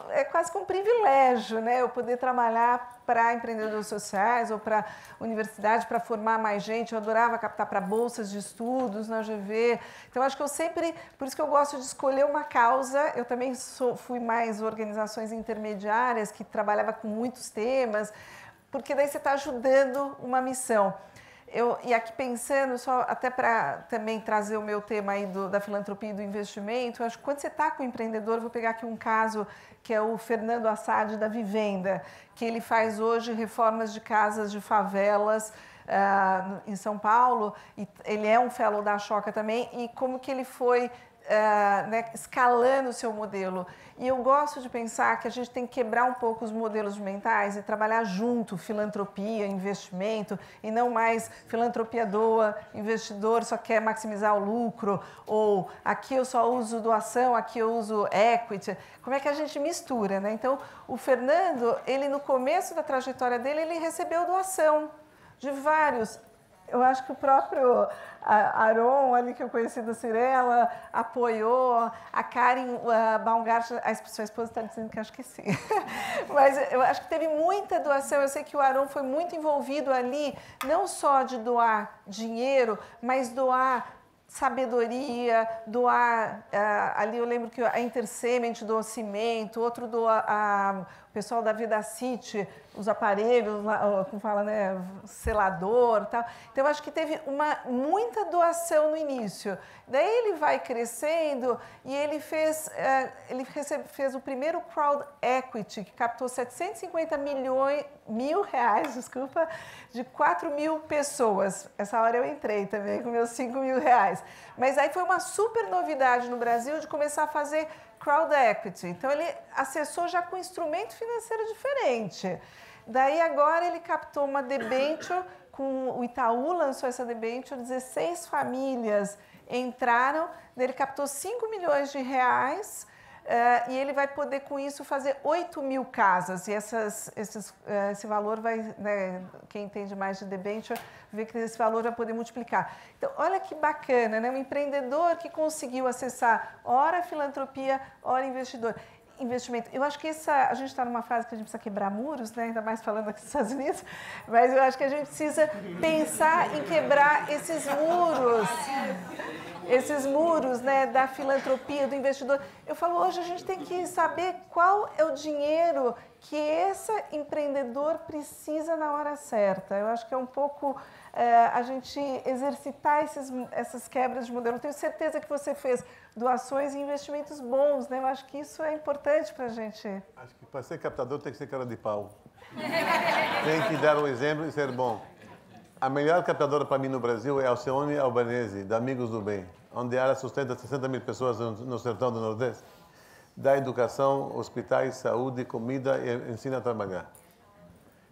é quase que um privilégio, né? Eu poder trabalhar para empreendedores sociais ou para universidade, para formar mais gente. Eu adorava captar para bolsas de estudos na UGV. Então, acho que eu sempre... Por isso que eu gosto de escolher uma causa. Eu também fui mais organizações intermediárias, que trabalhava com muitos temas, porque daí você está ajudando uma missão. E aqui pensando, só até para também trazer o meu tema aí da filantropia e do investimento, eu acho que quando você está com o empreendedor, vou pegar aqui um caso que é o Fernando Assad da Vivenda, que ele faz hoje reformas de casas de favelas em São Paulo, e ele é um fellow da Choca também, e como que ele foi escalando o seu modelo. E eu gosto de pensar que a gente tem que quebrar um pouco os modelos mentais e trabalhar junto, filantropia, investimento, e não mais filantropia doa, investidor só quer maximizar o lucro, ou aqui eu só uso doação, aqui eu uso equity. Como é que a gente mistura, né? Então, o Fernando, ele no começo da trajetória dele, ele recebeu doação de vários. Eu acho que o próprio Aron, ali que eu conheci da Cirela, apoiou. A Karen Baumgart, sua esposa está dizendo que acho que sim. Mas eu acho que teve muita doação. Eu sei que o Aron foi muito envolvido ali, não só de doar dinheiro, mas doar sabedoria, doar, ali eu lembro que a Intercement doou cimento, outro doa o pessoal da Vida City, os aparelhos, como fala, né, selador e tal. Então, eu acho que teve muita doação no início. Daí ele vai crescendo e ele fez o primeiro crowd equity, que captou 750 mil reais, desculpa, de 4 mil pessoas. Essa hora eu entrei também com meus 5 mil reais. Mas aí foi uma super novidade no Brasil de começar a fazer crowd equity. Então, ele acessou já com instrumento financeiro diferente. Daí, agora, ele captou uma debenture, o Itaú lançou essa debenture, 16 famílias entraram, ele captou 5 milhões de reais, e ele vai poder, com isso, fazer 8 mil casas. E esse valor vai, né, quem entende mais de debenture, vê que esse valor vai poder multiplicar. Então, olha que bacana, né? Um empreendedor que conseguiu acessar ora filantropia, ora investimento. Eu acho que a gente está numa fase que a gente precisa quebrar muros, né? Ainda mais falando aqui dos Estados Unidos, mas eu acho que a gente precisa pensar em quebrar esses muros, né, da filantropia, do investidor. Eu falo, hoje a gente tem que saber qual é o dinheiro que esse empreendedor precisa na hora certa. Eu acho que é um pouco a gente exercitar essas quebras de modelo. Eu tenho certeza que você fez doações e investimentos bons, né? Eu acho que isso é importante para a gente. Acho que para ser captador tem que ser cara de pau. Tem que dar um exemplo e ser bom. A melhor captadora para mim no Brasil é a Alcione Albanese, da Amigos do Bem, onde ela sustenta 60 mil pessoas no sertão do Nordeste. Dá educação, hospitais, saúde, comida e ensina a trabalhar.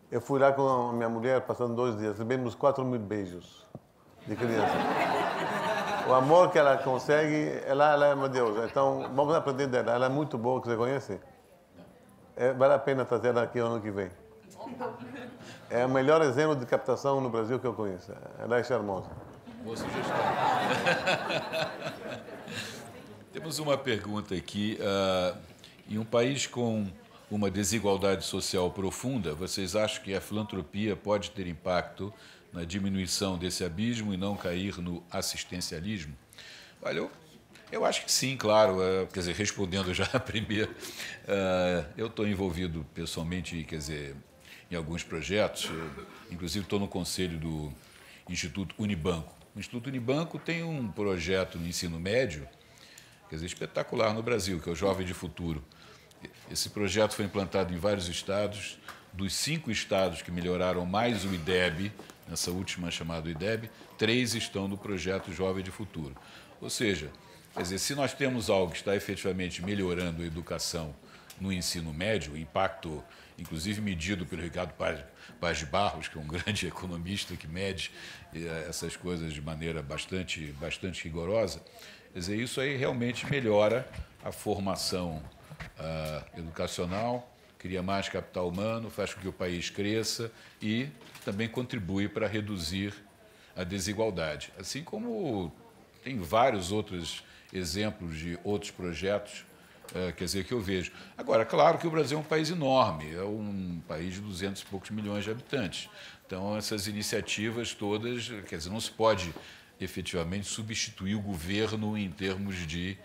Eu fui lá com a minha mulher, passando 2 dias, recebemos 4 mil beijos de criança. O amor que ela consegue, ela é uma deusa. Então, vamos aprender dela. Ela é muito boa, que você conhece. Vale a pena trazer ela aqui ano que vem. É o melhor exemplo de captação no Brasil que eu conheço. Ela é charmosa. Boa sugestão. Temos uma pergunta aqui. Em um país com uma desigualdade social profunda, vocês acham que a filantropia pode ter impacto na diminuição desse abismo e não cair no assistencialismo? Olha, eu acho que sim, claro. Quer dizer, respondendo já a primeira, eu estou envolvido pessoalmente, quer dizer, em alguns projetos. Inclusive, estou no conselho do Instituto Unibanco. O Instituto Unibanco tem um projeto no ensino médio, quer dizer, espetacular no Brasil, que é o Jovem de Futuro. Esse projeto foi implantado em vários estados. Dos 5 estados que melhoraram mais o IDEB, nessa última chamada IDEB, 3 estão no projeto Jovem de Futuro. Ou seja, quer dizer, se nós temos algo que está efetivamente melhorando a educação no ensino médio, o impacto, inclusive medido pelo Ricardo Paz de Barros, que é um grande economista que mede essas coisas de maneira bastante rigorosa, quer dizer, isso aí realmente melhora a formação educacional, cria mais capital humano, faz com que o país cresça e também contribui para reduzir a desigualdade. Assim como tem vários outros exemplos de outros projetos, quer dizer, que eu vejo. Agora, claro que o Brasil é um país enorme, é um país de 200 e poucos milhões de habitantes. Então, essas iniciativas todas, quer dizer, não se pode efetivamente substituir o governo em termos de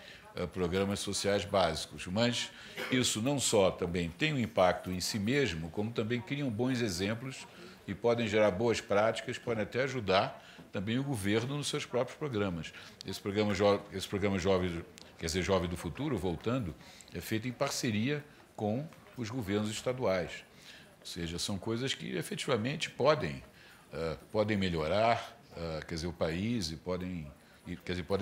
programas sociais básicos, mas isso não só também tem um impacto em si mesmo, como também criam bons exemplos e podem gerar boas práticas, podem até ajudar também o governo nos seus próprios programas. Esse programa Jovem, quer dizer, Jovem do Futuro, voltando, é feito em parceria com os governos estaduais. Ou seja, são coisas que efetivamente podem melhorar, quer dizer, o país e podem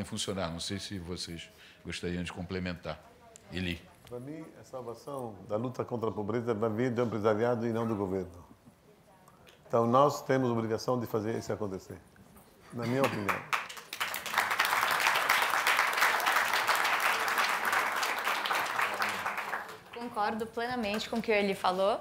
funcionar. Não sei se vocês gostariam de complementar. Eli. Para mim, a salvação da luta contra a pobreza vai vir do empresariado e não do governo. Então, nós temos a obrigação de fazer isso acontecer, na minha opinião. Concordo plenamente com o que ele falou.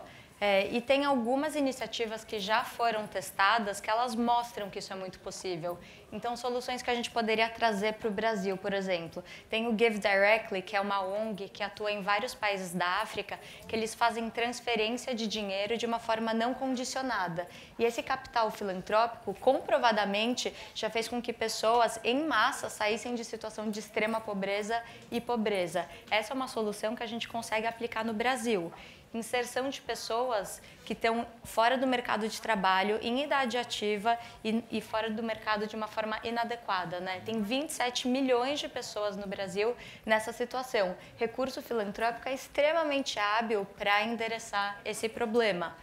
E tem algumas iniciativas que já foram testadas que elas mostram que isso é muito possível. Então, soluções que a gente poderia trazer para o Brasil, por exemplo. Tem o Give Directly, que é uma ONG que atua em vários países da África, que eles fazem transferência de dinheiro de uma forma não condicionada. E esse capital filantrópico, comprovadamente, já fez com que pessoas em massa saíssem de situação de extrema pobreza e pobreza. Essa é uma solução que a gente consegue aplicar no Brasil. Inserção de pessoas que estão fora do mercado de trabalho, em idade ativa e fora do mercado de uma forma inadequada, né? Tem 27 milhões de pessoas no Brasil nessa situação. Recurso filantrópico é extremamente hábil para endereçar esse problema.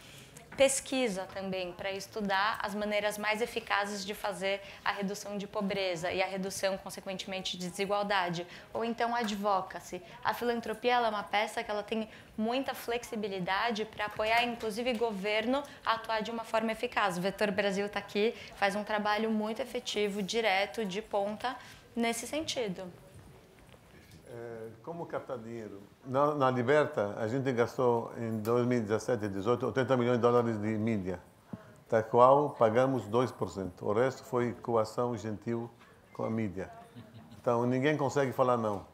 Pesquisa também, para estudar as maneiras mais eficazes de fazer a redução de pobreza e a redução, consequentemente, de desigualdade. Ou então, advocacy. A filantropia ela é uma peça que ela tem muita flexibilidade para apoiar, inclusive, governo a atuar de uma forma eficaz. O Vetor Brasil está aqui, faz um trabalho muito efetivo, direto, de ponta, nesse sentido. Como captar dinheiro? Na Liberta, a gente gastou em 2017 e 2018 80 milhões de dólares de mídia, da qual pagamos 2%. O resto foi coação gentil com a mídia. Então, ninguém consegue falar não.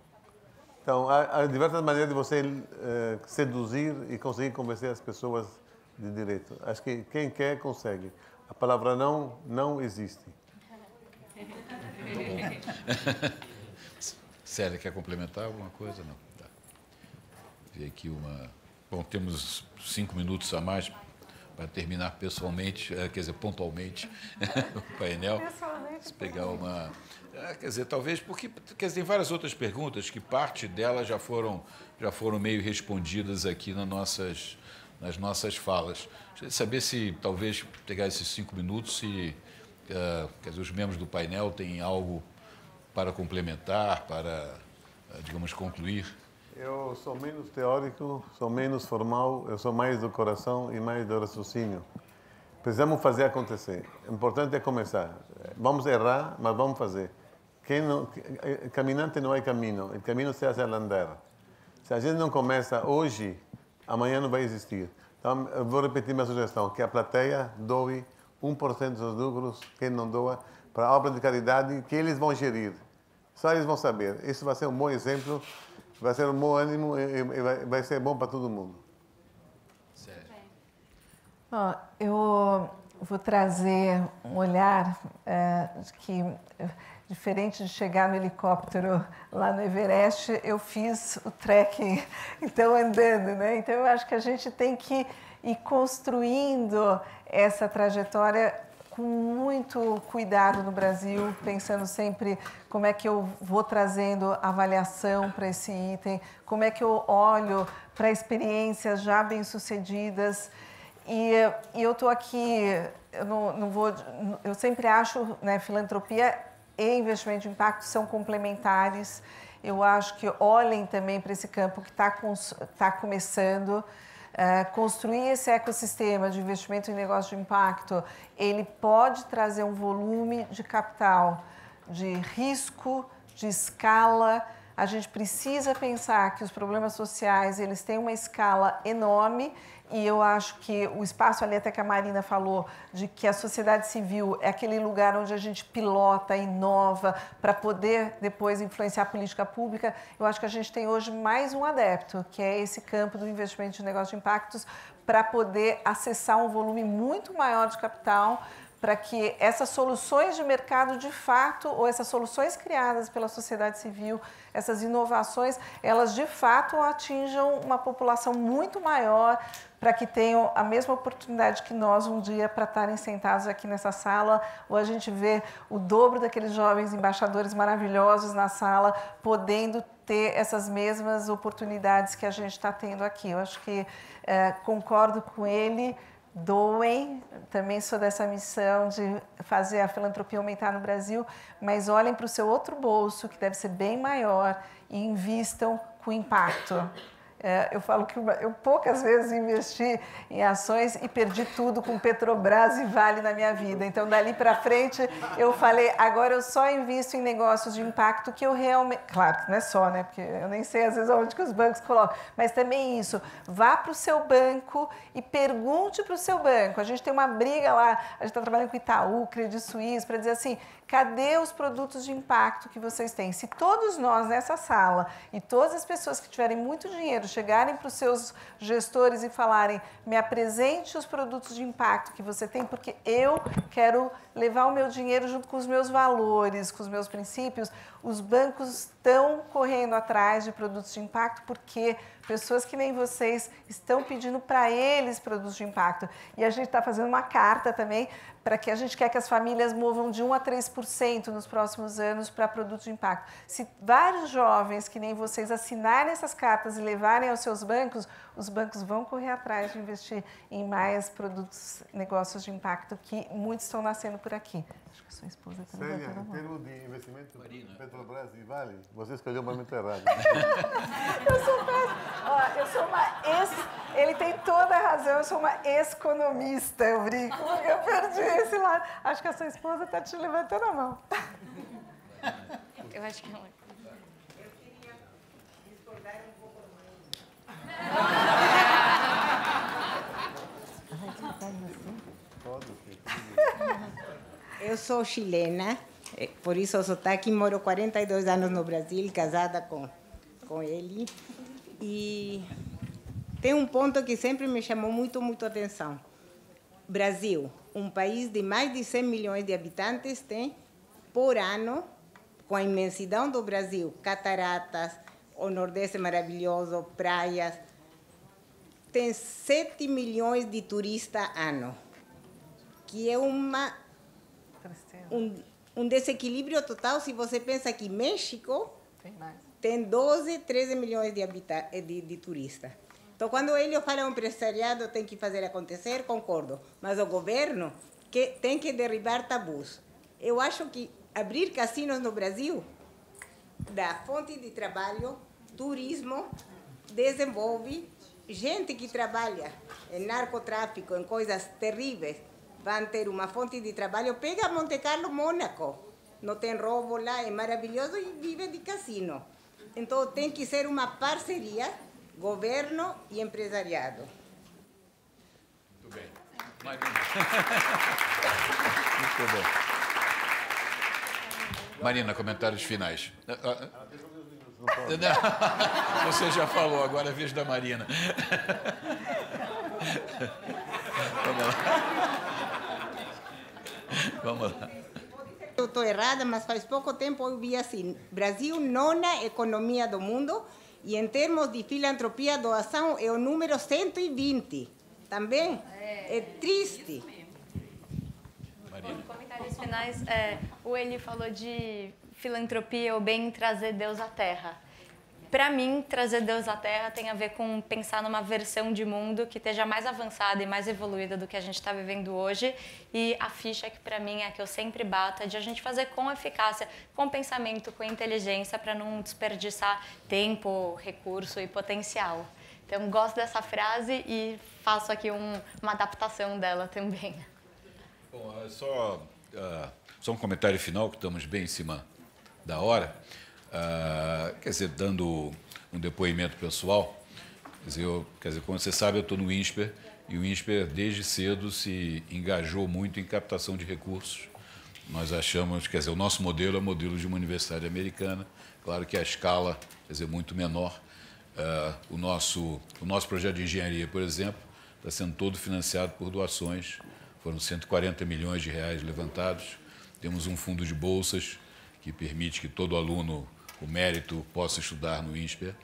Então, há diversas maneiras de você seduzir e conseguir convencer as pessoas de direito. Acho que quem quer, consegue. A palavra não existe. Célia, quer complementar alguma coisa? Não. Tá. Vi aqui uma... Bom, temos 5 minutos a mais para terminar pessoalmente, quer dizer, pontualmente, o painel. Pessoalmente. Pegar uma... quer dizer, talvez, porque quer dizer, tem várias outras perguntas que parte delas já foram meio respondidas aqui nas nossas falas. Gostaria de saber se, talvez, pegar esses 5 minutos, se quer dizer, os membros do painel têm algo para complementar, para, digamos, concluir? Eu sou menos teórico, sou menos formal, eu sou mais do coração e mais do raciocínio. Precisamos fazer acontecer. O importante é começar. Vamos errar, mas vamos fazer. Caminante não é caminho, o caminho se hace al andar. Se a gente não começa hoje, amanhã não vai existir. Então, eu vou repetir minha sugestão, que a plateia doe 1% dos lucros, quem não doa, para a obra de caridade que eles vão gerir. Só eles vão saber. Isso vai ser um bom exemplo, vai ser um bom ânimo e vai ser bom para todo mundo. Sério. Bom, eu vou trazer um olhar que, diferente de chegar no helicóptero lá no Everest, eu fiz o trekking, então andando, né? Então eu acho que a gente tem que e construindo essa trajetória com muito cuidado no Brasil, pensando sempre como é que eu vou trazendo avaliação para esse item, como é que eu olho para experiências já bem-sucedidas. E eu estou aqui, eu sempre acho, né, filantropia e investimento de impacto são complementares. Eu acho que olhem também para esse campo que está começando. Construir esse ecossistema de investimento em negócio de impacto, ele pode trazer um volume de capital, de risco, de escala. A gente precisa pensar que os problemas sociais, eles têm uma escala enorme, e eu acho que o espaço ali, até que a Marina falou, de que a sociedade civil é aquele lugar onde a gente pilota, inova, para poder depois influenciar a política pública. Eu acho que a gente tem hoje mais um adepto, que é esse campo do investimento de negócio de impactos, para poder acessar um volume muito maior de capital, para que essas soluções de mercado de fato, ou essas soluções criadas pela sociedade civil, essas inovações, elas de fato atinjam uma população muito maior, para que tenham a mesma oportunidade que nós um dia para estarem sentados aqui nessa sala, ou a gente vê o dobro daqueles jovens embaixadores maravilhosos na sala, podendo ter essas mesmas oportunidades que a gente está tendo aqui. Eu acho que concordo com ele. Doem, também sou dessa missão de fazer a filantropia aumentar no Brasil, mas olhem para o seu outro bolso, que deve ser bem maior, e invistam com impacto. Eu falo que eu poucas vezes investi em ações e perdi tudo com Petrobras e Vale na minha vida. Então, dali para frente, eu falei, agora eu só invisto em negócios de impacto que eu realmente... Claro que não é só, né? Porque eu nem sei, às vezes, onde que os bancos colocam. Mas também isso, vá para o seu banco e pergunte para o seu banco. A gente tem uma briga lá, a gente está trabalhando com Itaú, Credit Suisse, para dizer assim, cadê os produtos de impacto que vocês têm? Se todos nós nessa sala e todas as pessoas que tiverem muito dinheiro chegarem para os seus gestores e falarem, me apresente os produtos de impacto que você tem, porque eu quero levar o meu dinheiro junto com os meus valores, com os meus princípios, os bancos estão correndo atrás de produtos de impacto porque pessoas que nem vocês estão pedindo para eles produtos de impacto. E a gente está fazendo uma carta também para que a gente quer que as famílias movam de 1 a 3% nos próximos anos para produtos de impacto. Se vários jovens que nem vocês assinarem essas cartas e levarem aos seus bancos, os bancos vão correr atrás de investir em mais produtos, negócios de impacto, que muitos estão nascendo por aqui. Acho que a sua esposa está Célia, em termos de investimento em Petrobras e Vale, você escolheu o momento errado. Eu sou uma ele tem toda a razão, eu sou uma ex-economista, eu brinco, eu perdi esse lado. Acho que a sua esposa está te levantando a mão. Eu acho que não. Eu queria discordar um pouco mais. Eu sou chilena, por isso eu sou aqui, moro 42 anos no Brasil, casada com ele. E tem um ponto que sempre me chamou muito a atenção. Brasil, um país de mais de 100 milhões de habitantes, tem, por ano, com a imensidão do Brasil, cataratas, o Nordeste maravilhoso, praias, tem 7 milhões de turistas ano, que é um desequilíbrio total se você pensa que México tem 12, 13 milhões de turistas. Então, quando eles falam empresariado tem que fazer acontecer, concordo. Mas o governo tem que derribar tabus. Eu acho que abrir cassinos no Brasil dá fonte de trabalho, turismo, desenvolve gente que trabalha em narcotráfico, em coisas terríveis, vão ter uma fonte de trabalho. Pega Monte Carlo, Mônaco, não tem roubo lá, é maravilhoso e vive de cassino. Então, tem que ser uma parceria, governo e empresariado. Muito bem. Marina. Muito bem. Marina, comentários finais. Você já falou, agora é a vez da Marina. Vamos lá. Vamos lá. Eu estou errada, mas faz pouco tempo eu vi assim, Brasil, 9ª economia do mundo, e em termos de filantropia, doação, é o número 120. também. É triste. Comentários finais. O Eli falou de filantropia, o bem trazer Deus à Terra. Para mim, trazer Deus à Terra tem a ver com pensar numa versão de mundo que esteja mais avançada e mais evoluída do que a gente está vivendo hoje. E a ficha que para mim é que eu sempre bato é de a gente fazer com eficácia, com pensamento, com inteligência, para não desperdiçar tempo, recurso e potencial. Então, gosto dessa frase e faço aqui uma adaptação dela também. Bom, só um comentário final, que estamos bem em cima da hora. Quer dizer, dando um depoimento pessoal, quer dizer, como você sabe, eu estou no INSPER, e o INSPER, desde cedo, se engajou muito em captação de recursos. Nós achamos, quer dizer, o nosso modelo é o modelo de uma universidade americana, claro que a escala, quer dizer, muito menor. O nosso projeto de engenharia, por exemplo, está sendo todo financiado por doações, foram 140 milhões de reais levantados, temos um fundo de bolsas que permite que todo aluno com mérito possa estudar no INSPER,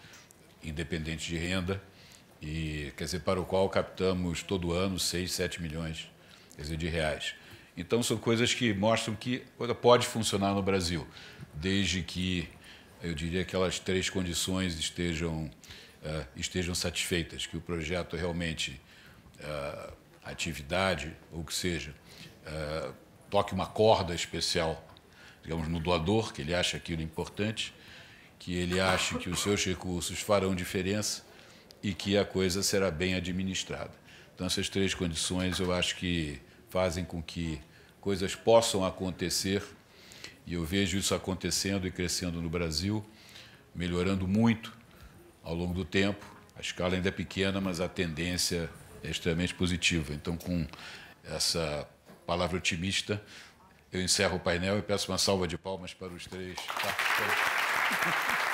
independente de renda, e, quer dizer, para o qual captamos todo ano 6, 7 milhões, quer dizer, de reais. Então, são coisas que mostram que a coisa pode funcionar no Brasil, desde que, eu diria, aquelas 3 condições estejam satisfeitas, que o projeto realmente, a atividade, ou que seja, toque uma corda especial, digamos, no doador, que ele acha aquilo importante, que ele ache que os seus recursos farão diferença e que a coisa será bem administrada. Então, essas 3 condições eu acho que fazem com que coisas possam acontecer, e eu vejo isso acontecendo e crescendo no Brasil, melhorando muito ao longo do tempo. A escala ainda é pequena, mas a tendência é extremamente positiva. Então, com essa palavra otimista, eu encerro o painel e peço uma salva de palmas para os 3 participantes.